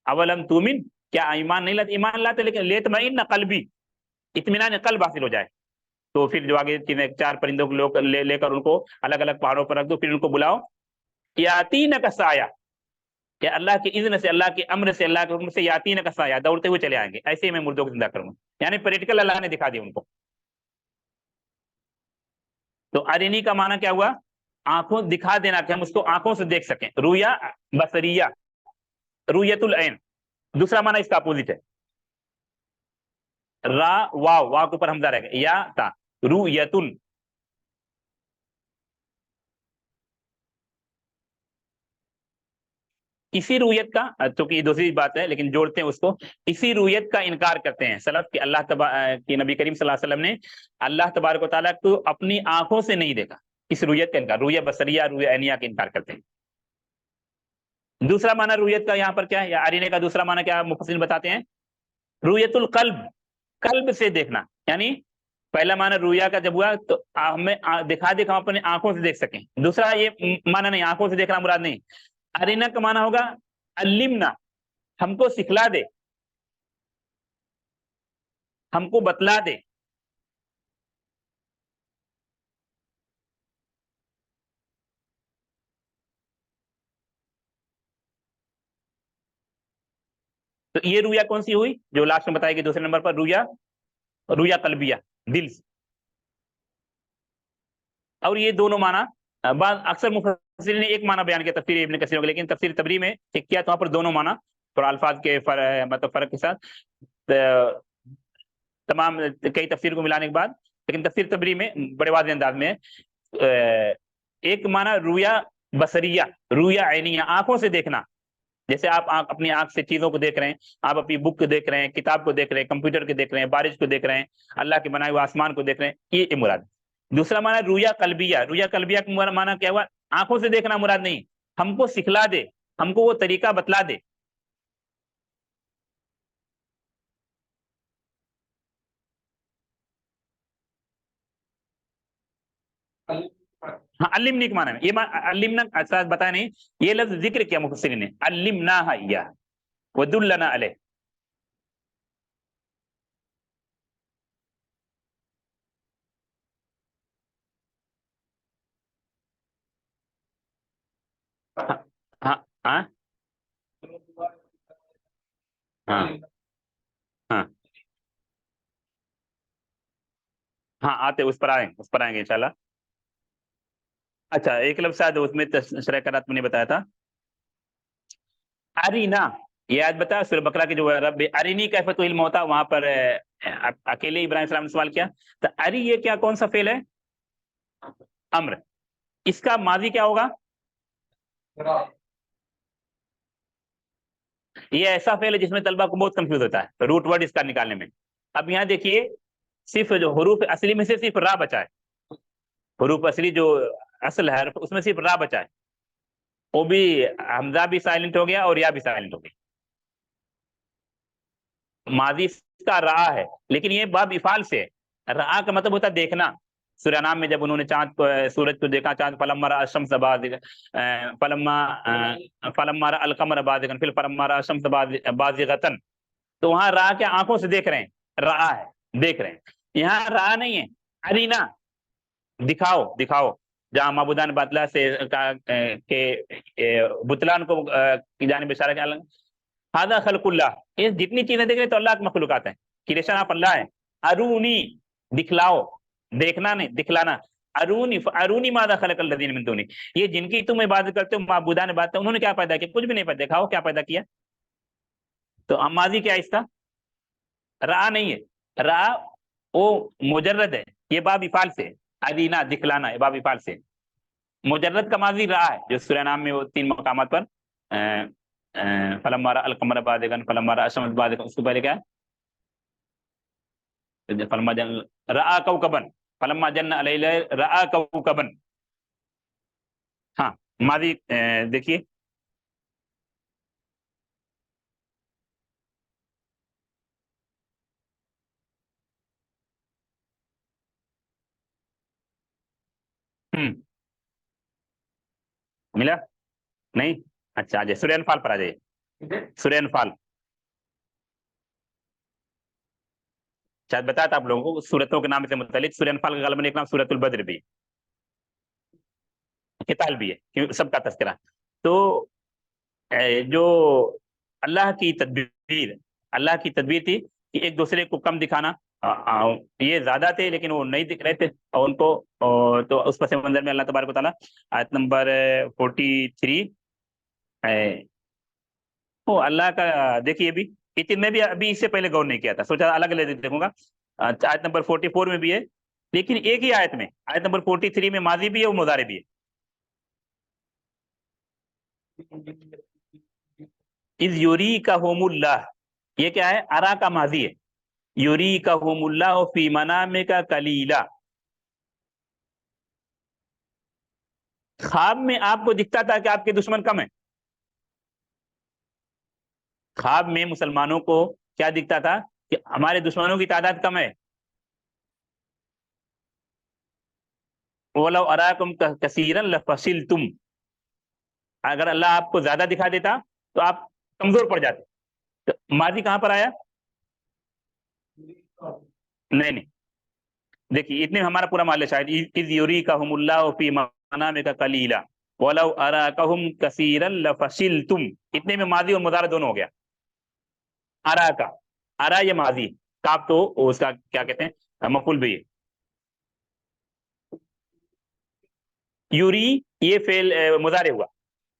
A: اولم تومن, کیا ایمان نہیں لاتے, ایمان لاتے لیکن لیطمئن قلبی, اطمینان قلب حاصل ہو جائے. تو پھر جو آگے 4 پرندوں کو لے کر ان کو الگ الگ پہاڑوں پر رکھ دو, پھر ان کو بلاؤ, یاتینک سایہ, یا اللہ کے اذن سے, اللہ کے امر سے, اللہ کے حکم سے, یاتینک سایہ, دوڑتے ہوئے چلے آئیں گے, ایسے ہی میں مردوں کو زندہ کروں گا. یعنی پریکٹیکل اللہ نے دکھا دیا ان کو. تو ارینی کا معنی کیا ہوا, آنکھوں دکھا دینا, کہ ہم اس کو آنکھوں سے دیکھ سکیں. رویا بصریہ, رویت العین. دوسرا معنی اس کا اپوزٹ ہے, را واو, واو کے اوپر حمزہ رہے گا, یا تا, رویتن. اسی رویت کا, چونکہ یہ دوسری بات ہے لیکن جوڑتے ہیں اس کو, اسی رویت کا انکار کرتے ہیں سلف کہ اللہ کہ نبی کریم صلی اللہ علیہ وسلم نے اللہ تبارک و تعالیٰ کو اپنی آنکھوں سے نہیں دیکھا. اس رویت کا انکار, رویہ بصریہ, رویہ عینیہ کا انکار کرتے ہیں. دوسرا معنی رویت کا یہاں پر کیا ہے, یا ارینے کا دوسرا معنی کیا مفسرین بتاتے ہیں, رویت القلب, قلب سے دیکھنا. یعنی پہلا معنی رویا کا جب ہوا تو ہمیں دکھا دے کہ ہم اپنے آنکھوں سے دیکھ سکیں. دوسرا یہ معنی نہیں, آنکھوں سے دیکھنا مراد نہیں. ارینا کا معنی ہوگا علمنا, ہم کو سکھلا دے, ہم کو بتلا دے. تو یہ رویا کون سی ہوئی جو لاسٹ میں بتائی گئی دوسرے نمبر پر, رویا, رویا قلبیہ, دل سے. اور یہ دونوں معنی بعض اکثر مفسرین نے ایک معنی بیان کیا تفسیر ابن کثیر, لیکن تفسیر تبری میں چیک کیا تو وہاں پر دونوں معنی اور الفاظ کے مطلب فرق کے ساتھ تمام کئی تفسیر کو ملانے کے بعد, لیکن تفسیر تبری میں بڑے واضح انداز میں ایک معنی رویا بصریہ, رویا عینیہ, آنکھوں سے دیکھنا. جیسے آپ اپنی آنکھ سے چیزوں کو دیکھ رہے ہیں, آپ اپنی بک کو دیکھ رہے ہیں, کتاب کو دیکھ رہے ہیں, کمپیوٹر کو دیکھ رہے ہیں, بارش کو دیکھ رہے ہیں, اللہ کے بنائے ہوئے آسمان کو دیکھ رہے ہیں, یہ مراد. دوسرا معنی رویا قلبیہ, رویا قلبیہ کا معنی کیا ہوا, آنکھوں سے دیکھنا مراد نہیں, ہم کو سکھلا دے, ہم کو وہ طریقہ بتلا دے. ہاں علمنی کے معنی میں, یہ علمنا ایسا بتایا نہیں, یہ لفظ ذکر کیا مفسرین نے, علمنا یا ودلنا علیہ. ہاں ہاں ہاں ہاں ہاں آتے, اس پر آئیں گے انشاءاللہ. اچھا ایک لفظ شاید اس میں شرح کرات میں نے بتایا تھا, ارینا. یہ آیت بتا سورہ بقرہ کی جو رب ارینی کیف تحیی الموتی, وہاں پر اکیلے ابراہیم السلام نے سوال کیا. تو اری یہ کیا کون سا فعل ہے, امر, اس کا ماضی کیا ہوگا, یہ ایسا فعل ہے جس میں طلبہ کو بہت کنفیوز ہوتا ہے روٹ ورڈ اس کا نکالنے میں. اب یہاں دیکھیے صرف جو حروف اصلی میں سے صرف را بچا ہے, حروف اصلی جو اصل ہے اس میں صرف را بچا ہے, وہ بھی حمزہ بھی سائلنٹ ہو گیا اور یا بھی سائلنٹ ہو گئی. ماضی اس کا را ہے لیکن یہ باب افعال سے ہے. را کا مطلب ہوتا ہے دیکھنا. سورہ نام میں جب انہوں نے چاند کو سورج کو دیکھا, چاند فلما رأى الشمس فلما رأى القمر بازغا پھر فلما رأى الشمس بازغة, تو وہاں را کے آنکھوں سے دیکھ رہے ہیں, را ہے دیکھ رہے ہیں. یہاں را نہیں ہے, ارینا دکھاؤ دکھاؤ, جہاں معبودان باطلہ سے بتلان کو کی جانب اشارہ کیا, ہذا خلق اللہ, یہ جتنی چیزیں دیکھ رہے تو اللہ کی مخلوقات ہیں, کریشن آپ اللہ ہے. ارونی دکھلاؤ, دیکھنا نہیں دکھلانا. ارونی ارونی ماذا خلق الذین من دونی, یہ جن کی تم عبادت کرتے ہو معبودان باطلہ, انہوں نے کیا پیدا کیا, کچھ بھی نہیں پیدا, دکھاؤ کیا پیدا کیا. تو ماضی کیا ہے اس کا, را نہیں ہے, را وہ مجرد ہے, یہ باب افعال سے, ارینا دکھلانا, یہ باب افعال سے. مجرد کا ماضی را ہے جو سورہ نام میں وہ 3 مقامات پر فلما رأى القمر بازغا فلما رأى الشمس بازغا, اس سے پہلے کیا ہے فلما جن رأى کوكبا فلما جن علیہ رأى کوكبا. ہاں ماضی دیکھیے ملا نہیں, اچھا آجائے سورہ انفال پر آ جائیے. سورہ انفال شاید بتایا تھا آپ لوگوں کو سورتوں کے نام سے متعلق, سورہ انفال کا غالباً ایک نام سورۃ البدر بھی ہے, قتال بھی ہے, سب کا تذکرہ. تو جو اللہ کی تدبیر, اللہ کی تدبیر تھی کہ ایک دوسرے کو کم دکھانا, یہ زیادہ تھے لیکن وہ نہیں دکھ رہے تھے, اور ان کو تو اس پس منظر میں اللہ تبارک و تعالیٰ آیت نمبر 43 اللہ کا دیکھیے بھی, میں بھی ابھی اس سے پہلے غور نہیں کیا تھا, سوچا الگ الگ دیکھوں گا. آیت نمبر 44 میں بھی ہے, لیکن ایک ہی آیت میں, آیت نمبر 43 میں ماضی بھی ہے اور مضارع بھی ہے. اذ یریکہم اللہ, یہ کیا ہے, ارا کا ماضی ہے. یریکہم اللہ فی منامک قلیلا, خواب میں آپ کو دکھتا تھا کہ آپ کے دشمن کم ہیں. خواب میں مسلمانوں کو کیا دکھتا تھا کہ ہمارے دشمنوں کی تعداد کم ہے. وَلَوْ أَرَاكُمْ كَثِيرًا لَفَشِلْتُمْ, اگر اللہ آپ کو زیادہ دکھا دیتا تو آپ کمزور پڑ جاتے. تو ماضی کہاں پر آیا, نہیں نہیں, دیکھیے اتنے ہمارا پورا محل شاید, اذ یریکہم اللہ فی منامک قلیلا وَلَوْ أَرَاكَهُمْ كَثِيرًا لَفَشِلْتُمْ, اتنے میں ماضی اور مضارع دونوں ہو گیا. ارا کا, ارا یہ ماضی, کاف تو اس کا کیا کہتے ہیں مفعول بھی ہے. یوری یہ فعل مضارع ہوا.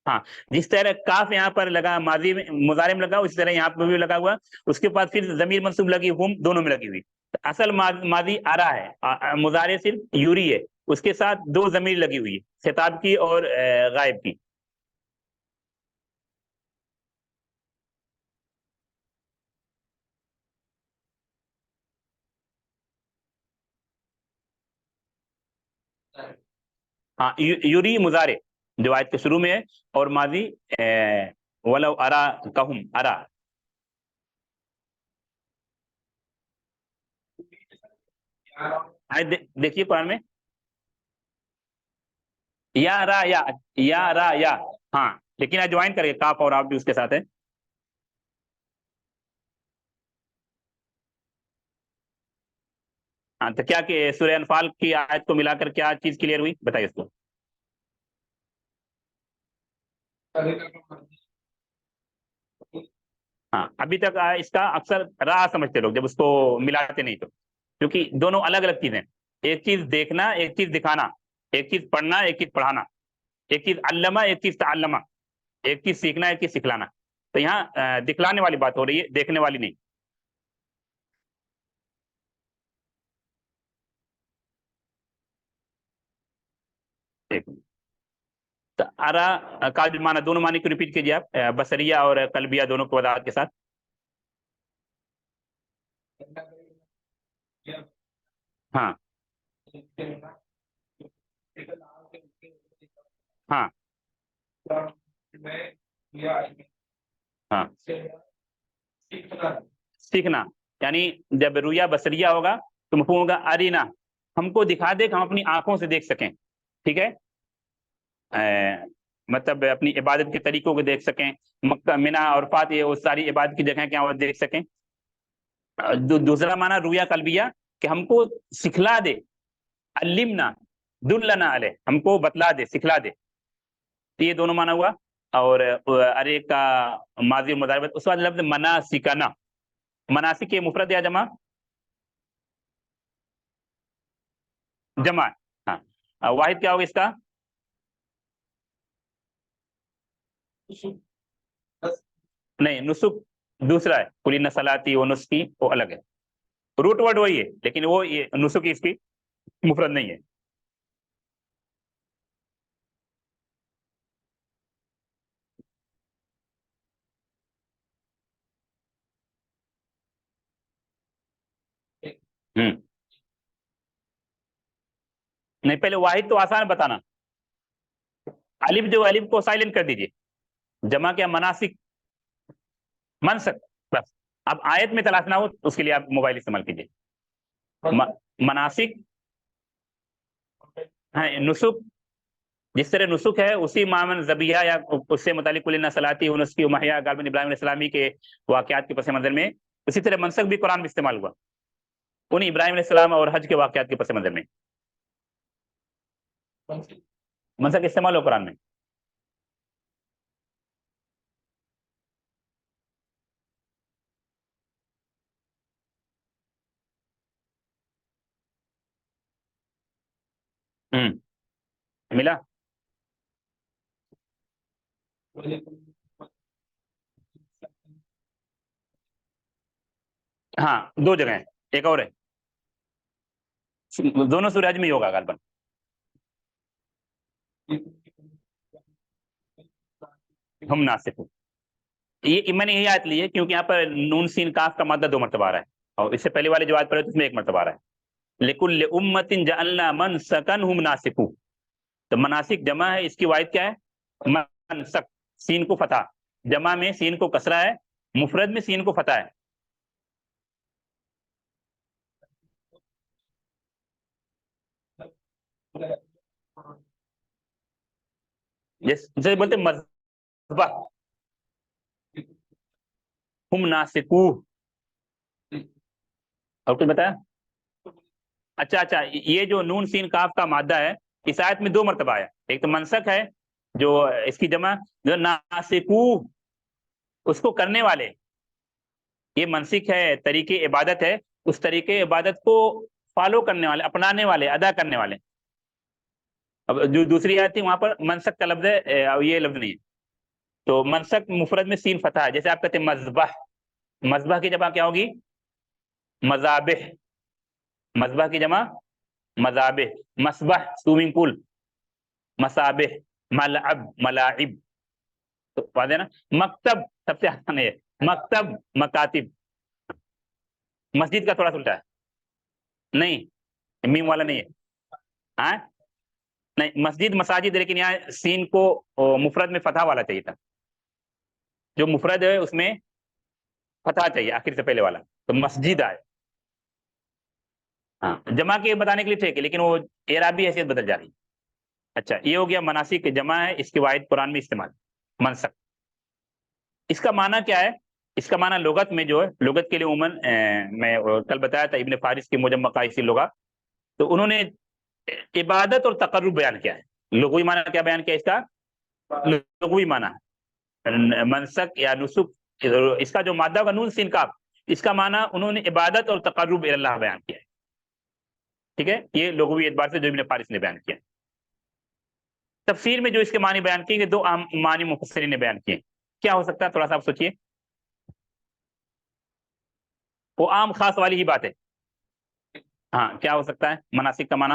A: ہاں جس طرح کاف یہاں پر لگا ماضی میں مضارع میں لگا, اسی طرح یہاں پر بھی لگا ہوا, اس کے بعد پھر ضمیر منصوب لگی, ہم دونوں میں لگی ہوئی. اصل ماضی ارا ہے, مضارع صرف یوری ہے, اس کے ساتھ 2 ضمیر لگی ہوئی ہے, خطاب کی اور غائب کی. ہاں یوری مضارع جو آیت کے شروع میں ہے, اور ماضی ولو ارا کہم ارا. دیکھیے قرآن میں یا را یا را یا, ہاں لیکن جوائن کرے کاف اور آپ بھی اس کے ساتھ ہے. ہاں تو کیا کہ سورہ انفال کی آیت کو ملا کر کیا چیز کلیئر ہوئی, بتائیے اس کو. ہاں ابھی تک اس کا اکثر راہ سمجھتے لوگ جب اس کو ملاتے نہیں تو, کیونکہ دونوں الگ الگ چیزیں, ایک چیز دیکھنا ایک چیز دکھانا, ایک چیز پڑھنا ایک چیز پڑھانا, ایک چیز علمہ ایک چیز تعلمہ, ایک چیز سیکھنا ایک چیز سکھلانا. تو یہاں دکھلانے والی بات ہو رہی ہے, دیکھنے والی نہیں. ایک تو ارا کا معنی دونوں معنی کو ریپیٹ کیجیے آپ، بصریہ اور قلبیہ دونوں کو وضاحت کے ساتھ. ہاں ہاں ہاں سیکھنا، یعنی جب رویا بصریہ ہوگا تو مفہوم ہوگا ارینا، ہم کو دکھا دے کہ ہم اپنی آنکھوں سے دیکھ سکیں. ٹھیک ہے، مطلب اپنی عبادت کے طریقوں کو دیکھ سکیں، مکہ مینا اور فات یہ وہ ساری عبادت کی جگہیں کیا وہ دیکھ سکیں. دوسرا معنی رویا قلبیہ کہ ہم کو سکھلا دے، علمنا دلنا علیہ، ہم کو بتلا دے سکھلا دے. تو یہ دونوں معنی ہوا. اور ارے کا ماضی مضاربت. اس کے بعد لفظ مناسکنا، مناسک کے مفرد یا جمع؟ جمع. ہاں واحد کیا ہوگا اس کا؟ نہیں، نسک دوسرا ہے، کلی نسلاتی و نسخی وہ الگ ہے، روٹ ورڈ وہی ہے لیکن وہ یہ نسک اس کی مفرد نہیں ہے. نہیں، پہلے واحد تو آسان بتانا. الف جو الف کو سائلنٹ کر دیجیے. جمع کیا؟ مناسک، منسک. بس اب آیت میں تلاش نہ ہو اس کے لیے آپ موبائل استعمال کیجیے. مناسک ہاں، نسک جس طرح نسک ہے اسی معامن ذبیحہ یا اس سے متعلق کل نسلاتی ونسکی ومحیا غالباً ابراہیم علیہ السلامی کے واقعات کے پس منظر میں. اسی طرح منسک بھی قرآن میں استعمال ہوا انہیں ابراہیم علیہ السلام اور حج کے واقعات کے پس منظر میں. منسک استعمال ہو قرآن میں. ملا. ہاں دو جگہ ہیں، ایک اور ہے، دونوں سورہ حج میں ہی ہوگا غالباً. ہم ناسک، یہ میں نے یہی آیت لی ہے کیونکہ یہاں پر نون سین کاف کا مادہ 2 مرتبہ آ رہا ہے، اور اس سے پہلے والے جو آیت پڑھے اس میں 1 مرتبہ آ رہا ہے. لکل امت جعلنا منسکن ناسکو. تو مناسک جمع ہے، اس کی واحد کیا ہے؟ منسک. سین کو فتح، جمع میں سین کو کسرہ ہے، مفرد میں سین کو فتح ہے. جیسے بولتے مذبح، ہم ناسکو. اور کچھ بتایا؟ اچھا یہ جو نون سین کاف کا مادہ ہے اس آیت میں 2 مرتبہ آیا. ایک تو منسک ہے جو اس کی جمع جو ناسکو، اس کو کرنے والے. یہ منسک ہے، طریقے عبادت ہے، اس طریقے عبادت کو فالو کرنے والے، اپنانے والے، ادا کرنے والے. اب جو دوسری آیت تھی وہاں پر منسک کا لفظ ہے، یہ لفظ نہیں ہے. تو منسک مفرد میں سین فتح ہے، جیسے آپ کہتے ہیں مذبح. مذبح کی جمع کیا ہوگی؟ مذابح. مذبح کی جمع مذابح. مسبح سوئمنگ پول، مسابح ملعب ملاعب. تو واضح نا. مکتب سب سے آسان ہے، مکتب مکاتب. مسجد کا تھوڑا الٹا ہے، نہیں میم والا نہیں ہے. ہاں نہیں، مسجد مساجد، لیکن یہاں سین کو مفرد میں فتح والا چاہیے تھا. جو مفرد ہے اس میں فتح چاہیے آخر سے پہلے والا، تو مسجد آئے. ہاں جمع کے بتانے کے لیے ٹھیک ہے، لیکن وہ اعرابی حیثیت بدل جا رہی ہے. اچھا یہ ہو گیا مناسک جمع ہے، اس کے واحد قرآن میں استعمال منسک. اس کا معنی کیا ہے؟ اس کا معنی لغت میں جو ہے، لغت کے لیے عموماً میں کل بتایا تھا ابن فارس کی موجم مقایسی لغت، تو انہوں نے عبادت اور تقرب بیان کیا ہے. لغوی معنی کیا بیان کیا اس کا؟ لغوی معنی منسک یا نسک، اس کا جو مادہ ہوگا نون سین کاف، اس کا معنی انہوں نے عبادت اور تقرب اللہ بیان کیا ہے. ٹھیک ہے، یہ لغوی اعتبار سے جو ابن فارس نے بیان کیا. تفسیر میں جو اس کے معنی بیان کیے گئے 2 عام معنی مفسرین نے بیان کیے. کیا ہو سکتا ہے؟ تھوڑا سا آپ سوچیے. وہ عام خاص والی ہی بات ہے. ہاں کیا ہو سکتا ہے مناسک کا معنی؟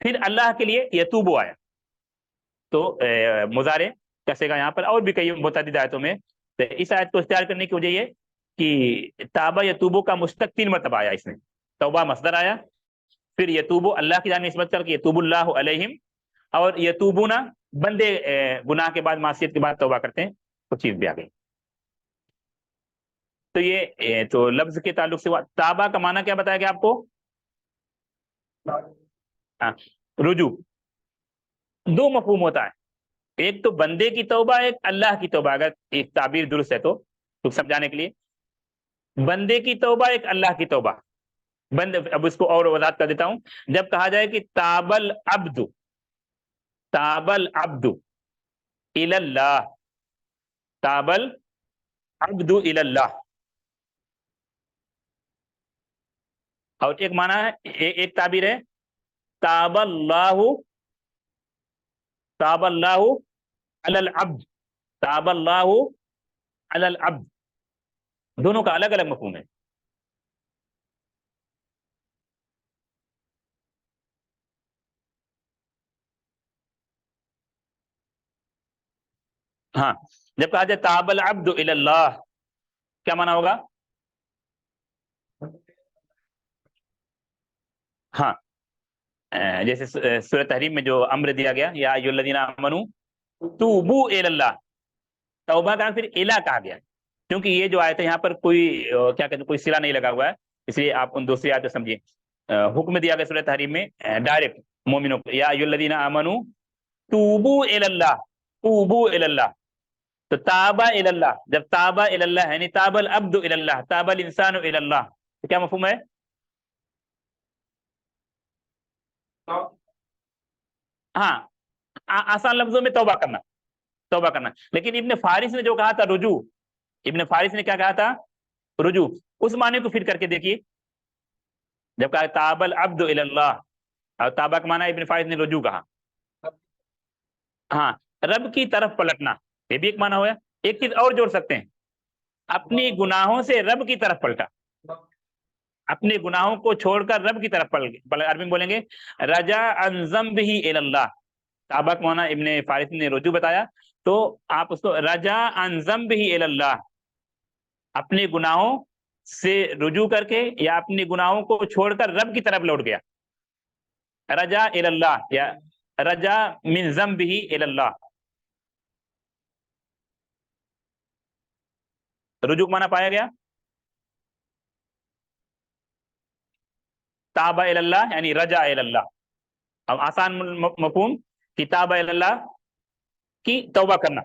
A: پھر اللہ کے لیے یتوبو آیا تو مضارع کیسے گا یہاں پر، اور بھی کئی متعدد آیتوں میں. تو اس آیت کو اختیار کرنے کی وجہ یہ کہ تابا یتوبو کا مشتق 3 مرتبہ آیا اس میں. توبہ مصدر آیا، پھر یتوبو اللہ کی جانب نسبت کر کے یتوب اللہ علیہم، اور یتوبونا بندے گناہ کے بعد معصیت کے بعد توبہ کرتے ہیں، تو چیز بھی آ گئی. تو یہ تو لفظ کے تعلق سے ہوا. تابا کا معنی کیا بتایا گیا آپ کو؟ رجوع. 2 مفہوم ہوتا ہے، ایک تو بندے کی توبہ، ایک اللہ کی توبہ. اگر ایک تعبیر درست ہے تو سمجھانے کے لیے، بندے کی توبہ ایک اللہ کی توبہ. اب اس کو اور وضاحت کر دیتا ہوں. جب کہا جائے کہ تابل عبد الی اللہ، تابل عبد الی اللہ، اور ایک معنی ہے، ایک تعبیر ہے تاب اللہ علی العبد، تاب اللہ علی العبد. دونوں کا الگ الگ مفہوم ہے. ہاں، جب کہا جائے تاب العبد الی اللہ، کیا معنی ہوگا؟ ہاں، جیسے سورہ تحریم میں جو امر دیا گیا، یا ایھا الذین آمنوا توبوا الی اللہ، توبہ کا پھر الی کہا گیا، کیونکہ یہ جو آیت ہے یہاں پر کوئی کیا کہتے ہیں، کوئی صلہ نہیں لگا ہوا ہے، اس لیے آپ ان دوسری آیت سمجھیے. حکم دیا گیا سورہ تحریم میں ڈائریکٹ مومنوں کو، یا ایھا الذین آمنوا توبوا الی اللہ، توبوا الی اللہ. تو تابا الی اللہ، جب تابا الی اللہ یعنی تاب العبد الی اللہ، تاب الانسان الی اللہ، تو کیا مفہوم ہے؟ ہاں، آسان لفظوں میں توبہ کرنا، توبہ کرنا. لیکن ابن فارس نے جو کہا تھا رجوع، ابن فارس نے کیا کہا تھا؟ رجوع. اس معنی کو پھر کر کے دیکھیے، جب کہا تاب العبد الی اللہ، اور تابہ کا معنی ابن فارس نے رجوع کہا. ہاں، رب کی طرف پلٹنا، یہ بھی ایک معنی ہوا. ایک چیز اور جوڑ سکتے ہیں، اپنی گناہوں سے رب کی طرف پلٹا، اپنے گناہوں کو چھوڑ کر رب کی طرف عربی میں بولیں گے رجا عن ذنبہ الی اللہ. تابہ کا معنی ابن فارس نے رجوع بتایا، تو آپ اس کو رجا عن ذنبہ الی اللہ، اپنے گناہوں سے رجوع کر کے یا اپنے گناہوں کو چھوڑ کر رب کی طرف لوٹ گیا. رجا الی اللہ یا رجا من ذنبہ الی اللہ. رجوع معنی پایا گیا. تاب الی اللہ یعنی رجا الی اللہ. اب آسان مفہوم کہ تاب الی اللہ کی توبہ کرنا،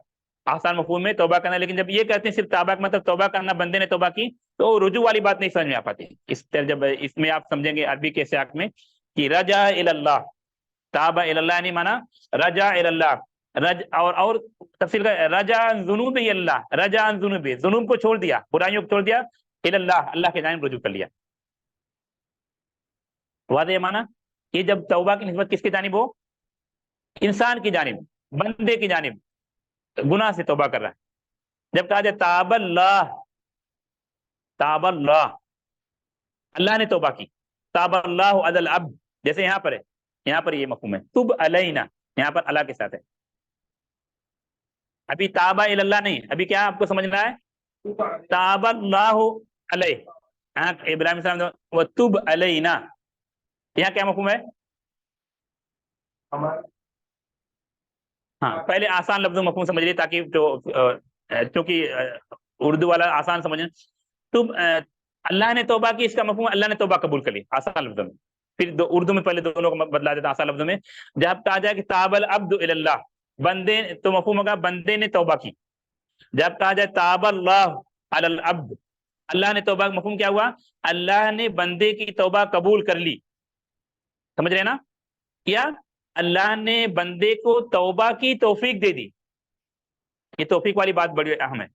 A: آسان مفہوم میں توبہ کرنا. لیکن جب یہ کہتے ہیں صرف توبہ کا مطلب توبہ کرنا، بندے نے توبہ کی، تو رجوع والی بات نہیں سمجھ میں آ پاتی. جب اس میں آپ سمجھیں گے عربی کے سیاق میں کہ رجا الی اللہ، تاب الی اللہ یعنی مانا رجا الی اللہ. اور تفصیل کا رجا عن ذنوب اللہ، رجا عن ذنوب، ذنوب کو چھوڑ دیا، برائیوں کو چھوڑ دیا، الی اللہ، اللہ کے جانب رجوع کر لیا. واضح مانا کہ جب توبہ کی نسبت کس کی جانب ہو؟ انسان کی جانب، بندے کی جانب، گناہ سے توبہ کر رہا ہے. جب کہا جائے تاب اللہ، تاب اللہ، اللہ نے توبہ کی، تاب اللہ علی العبد، جیسے یہاں پر ہے، یہاں پر یہ مفہوم ہے تب علینا، یہاں پر اللہ کے ساتھ ہے. ابھی تابہ الی اللہ نہیں، ابھی کیا آپ کو سمجھنا ہے؟ تاب اللہ علیہ. ابراہیم السلام وہ تب علینا، یہاں کیا مفہوم ہے؟ ہاں، پہلے آسان لفظ مفہوم سمجھ لیے تاکہ چونکہ اردو والا آسان سمجھیں. تب اللہ نے توبہ کی، اس کا مفہوم اللہ نے توبہ قبول کر لی، آسان لفظوں میں. پھر اردو میں پہلے دونوں کو بدلا دیتا آسان لفظوں میں. جب کہا جائے کہ تاب العبد الی اللہ، بندے، تو مفہوم ہوگا بندے نے توبہ کی. جب کہا جائے تاب اللہ علی العبد، اللہ نے توبہ، مفہوم کیا ہوا؟ اللہ نے بندے کی توبہ قبول کر لی. سمجھ رہے نا؟ کیا اللہ نے بندے کو توبہ کی توفیق دے دی. یہ توفیق والی بات بڑی اہم ہے،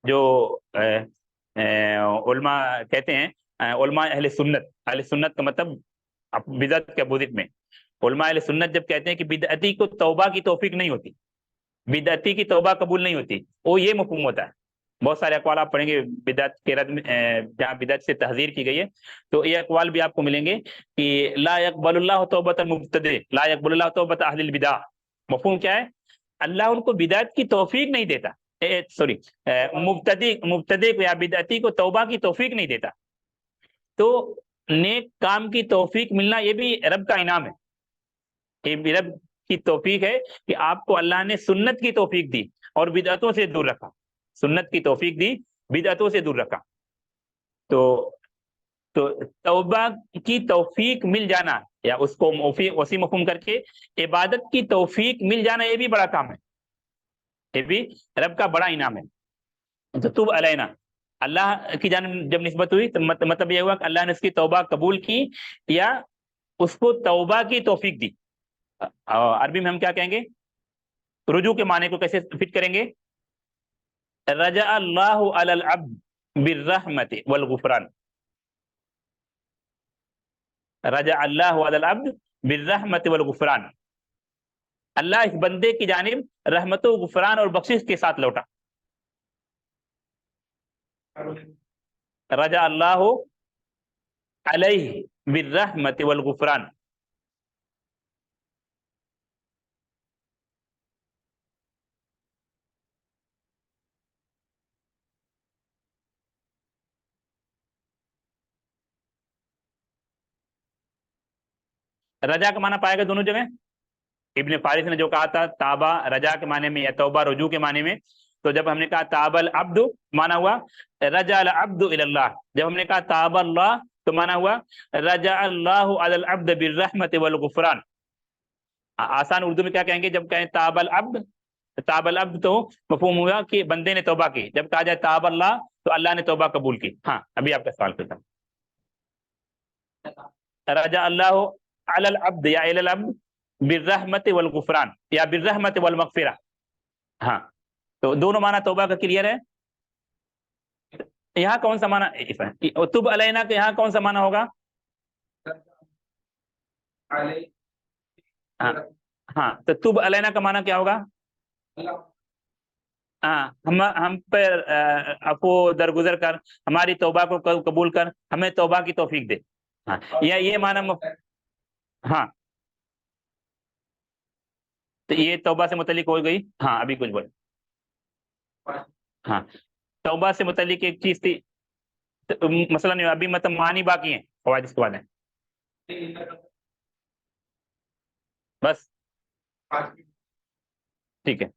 A: جو علماء کہتے ہیں، علماء اہل سنت کا مطلب بدعت کے اپوزٹ میں. علماء اہل سنت جب کہتے ہیں کہ بدعتی کو توبہ کی توفیق نہیں ہوتی، بدعتی کی توبہ قبول نہیں ہوتی، وہ یہ مفہوم ہوتا ہے بہت سارے اقوال آپ پڑھیں گے بدعت کے رد میں، جہاں بدعت سے تحذیر کی گئی ہے، تو یہ اقوال بھی آپ کو ملیں گے کہ لا يقبل اللہ توبۃ المبتدع، لا يقبل اللہ توبۃ اہل البدع۔ مفہوم کیا ہے؟ اللہ ان کو بدعت کی توفیق نہیں دیتا، سوری، مبتدع کو یا بدعتی کو توبہ کی توفیق نہیں دیتا۔ تو نیک کام کی توفیق ملنا یہ بھی رب کا انعام ہے، یہ بھی رب کی توفیق ہے کہ آپ کو اللہ نے سنت کی توفیق دی اور بدعتوں سے دور رکھا، سنت کی توفیق دی، بدعتوں سے دور رکھا۔ تو توبہ کی توفیق مل جانا، یا اس کو وسیع مفہوم کر کے عبادت کی توفیق مل جانا، یہ بھی بڑا کام ہے، یہ بھی رب کا بڑا انعام ہے۔ تو تب علینا، اللہ کی جانب جب نسبت ہوئی تو مطلب یہ ہوا کہ اللہ نے اس کی توبہ قبول کی یا اس کو توبہ کی توفیق دی۔ عربی میں ہم کیا کہیں گے؟ رجوع کے معنی کو کیسے فٹ کریں گے؟ رجع اللہ علی العبد بالرحمت والغفران، رجع اللہ علی العبد بالرحمت والغفران، اللہ اس بندے کی جانب رحمت و غفران اور بخشش کے ساتھ لوٹا۔ رجع اللہ علیہ بالرحمت والغفران، رجا کا معنی پائے گا دونوں جگہ۔ ابن فارس نے جو کہا تھا تابا رجا کے معنی میں یا توبہ رجوع کے معنی میں، تو جب ہم نے کہا تاب العبد معنی ہوا رجع العبد الی اللہ، جب ہم نے کہا تاب اللہ تو معنی ہوا رجع اللہ علی العبد بالرحمت والغفران۔ آسان اردو میں کیا کہیں گے؟ جب کہیں تاب العبد، تاب العبد تو مفہوم ہوا کہ بندے نے توبہ کی، جب کہا جائے تاب اللہ تو اللہ نے توبہ قبول کی۔ ہاں ابھی آپ کا سوال کرتا ہوں، رجع اللہ علی العبد یا الی العبد بالرحمت والغفران یا بالرحمت والمغفرہ، ہاں تو دونوں معنی توبہ کا کلیئر ہے۔ یہاں کون سا معنی تب علینا کے یہاں کون سا معنی ہوگا؟ ہاں ہاں، تو تب علینا کا معنی کیا ہوگا؟ ہاں ہم پر عفو درگزر کر، ہماری توبہ کو قبول کر، ہمیں توبہ کی توفیق دے۔ ہاں یہ معنی، ہاں تو یہ توبہ سے متعلق ہو گئی۔ ہاں ابھی کچھ بولے۔ ہاں توبہ سے متعلق ایک چیز تھی، مثلا ابھی مطلب معنی باقی ہیں، فوائد اس کے بعد ہیں بس، ٹھیک ہے۔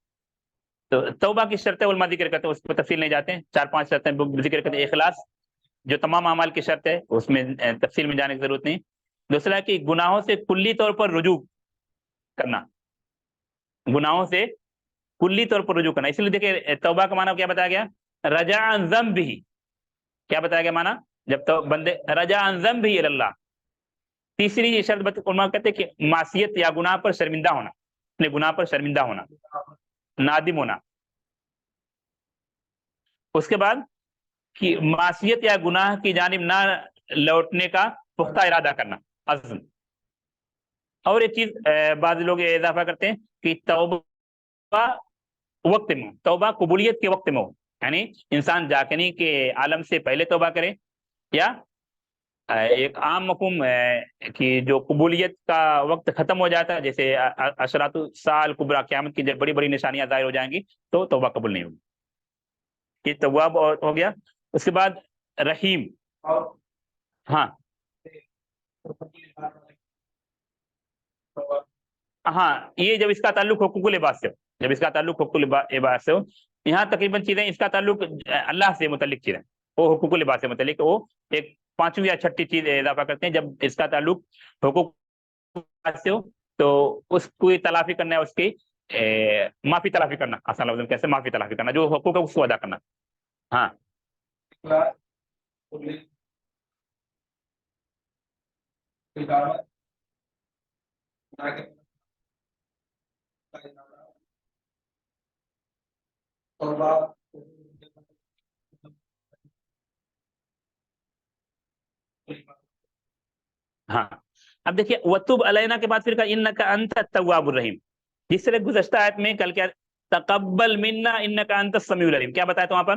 A: تو توبہ کی شرطیں علماء ذکر کرتے ہیں، اس پہ تفصیل نہیں جاتے ہیں، 4-5 شرطیں ذکر کرتے ہیں۔ اخلاص جو تمام اعمال کی شرط ہے، اس میں تفصیل میں جانے کی ضرورت نہیں۔ دوسرا کہ گناہوں سے کلی طور پر رجوع کرنا، گناہوں سے کلی طور پر رجوع کرنا۔ اس لیے دیکھیں توبہ کا معنی کیا بتایا گیا؟ رجع عن ذنبہ، کیا بتایا گیا معنی؟ جب تو بندے رجع عن ذنبہ الی اللہ۔ تیسری یہ شرط علماء کہتے ہیں کہ معصیت یا گناہ پر شرمندہ ہونا، اپنے گناہ پر شرمندہ ہونا، نادم ہونا۔ اس کے بعد کہ معصیت یا گناہ کی جانب نہ لوٹنے کا پختہ ارادہ کرنا، عزم۔ اور ایک چیز بعض لوگ اضافہ کرتے ہیں کہ توبہ وقت میں، توبہ قبولیت کے وقت میں ہو، یعنی انسان جاگنے کے عالم سے پہلے توبہ کرے، یا ایک عام مفہوم ہے کہ جو قبولیت کا وقت ختم ہو جاتا ہے، جیسے اشراط الساعۃ الکبریٰ، قیامت کی جب بڑی بڑی نشانیاں ظاہر ہو جائیں گی تو توبہ قبول نہیں ہوگی۔ یہ تواب ہو گیا۔ اس کے بعد رحیم، ہاں ہاں یہ جب اس کا تعلق حقوق العباد سے ہو، جب اس کا تعلق حقوق العباد سے ہو، یہاں تقریباً چیزیں اس کا تعلق اللہ سے متعلق چیزیں، وہ حقوق العباد سے متعلق، وہ ایک 5ویں یا 6ٹھی چیز اضافہ کرتے ہیں۔ جب اس کا تعلق حقوق سے ہو تو اس کو تلافی کرنا ہے، اس کی معافی تلافی کرنا، آسان لفظ میں کیسے معافی تلافی کرنا، جو حقوق ہے اس کو ادا کرنا۔ ہاں ہاں اب دیکھیے وتوب علینا کے بعد پھر کہا انک انت التواب الرحیم۔ جس طرح گزشتہ آیت میں کل کیا تقبل منا انک انت السمیع العلیم، کیا بتایا تھا وہاں پر؟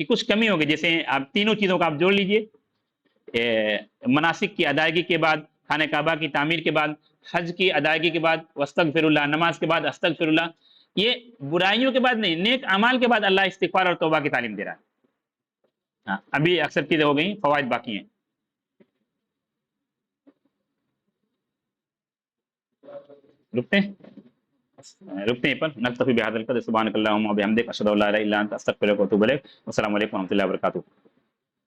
A: کہ کچھ کمی ہوگی. جیسے آپ تینوں چیزوں کا آپ جوڑ لیجئے، مناسک کی ادائیگی کے بعد، خانہ کعبہ کی تعمیر کے بعد، حج کی ادائیگی کے بعد واستغفر اللہ، نماز کے بعد استغفر اللہ. یہ برائیوں کے بعد نہیں، نیک اعمال کے بعد اللہ استغفار اور توبہ کی تعلیم دے رہا ہے. ہاں ابھی اکثر چیزیں ہو گئی، فوائد باقی ہیں. رکتے ہیں پر نکتفی بہذا القدر. سبحانک اللہم و بحمدک، اشہد ان لا الہ الا انت، استغفرک و اتوب الیک. السلام علیکم و رحمۃ اللہ وبرکاتہ.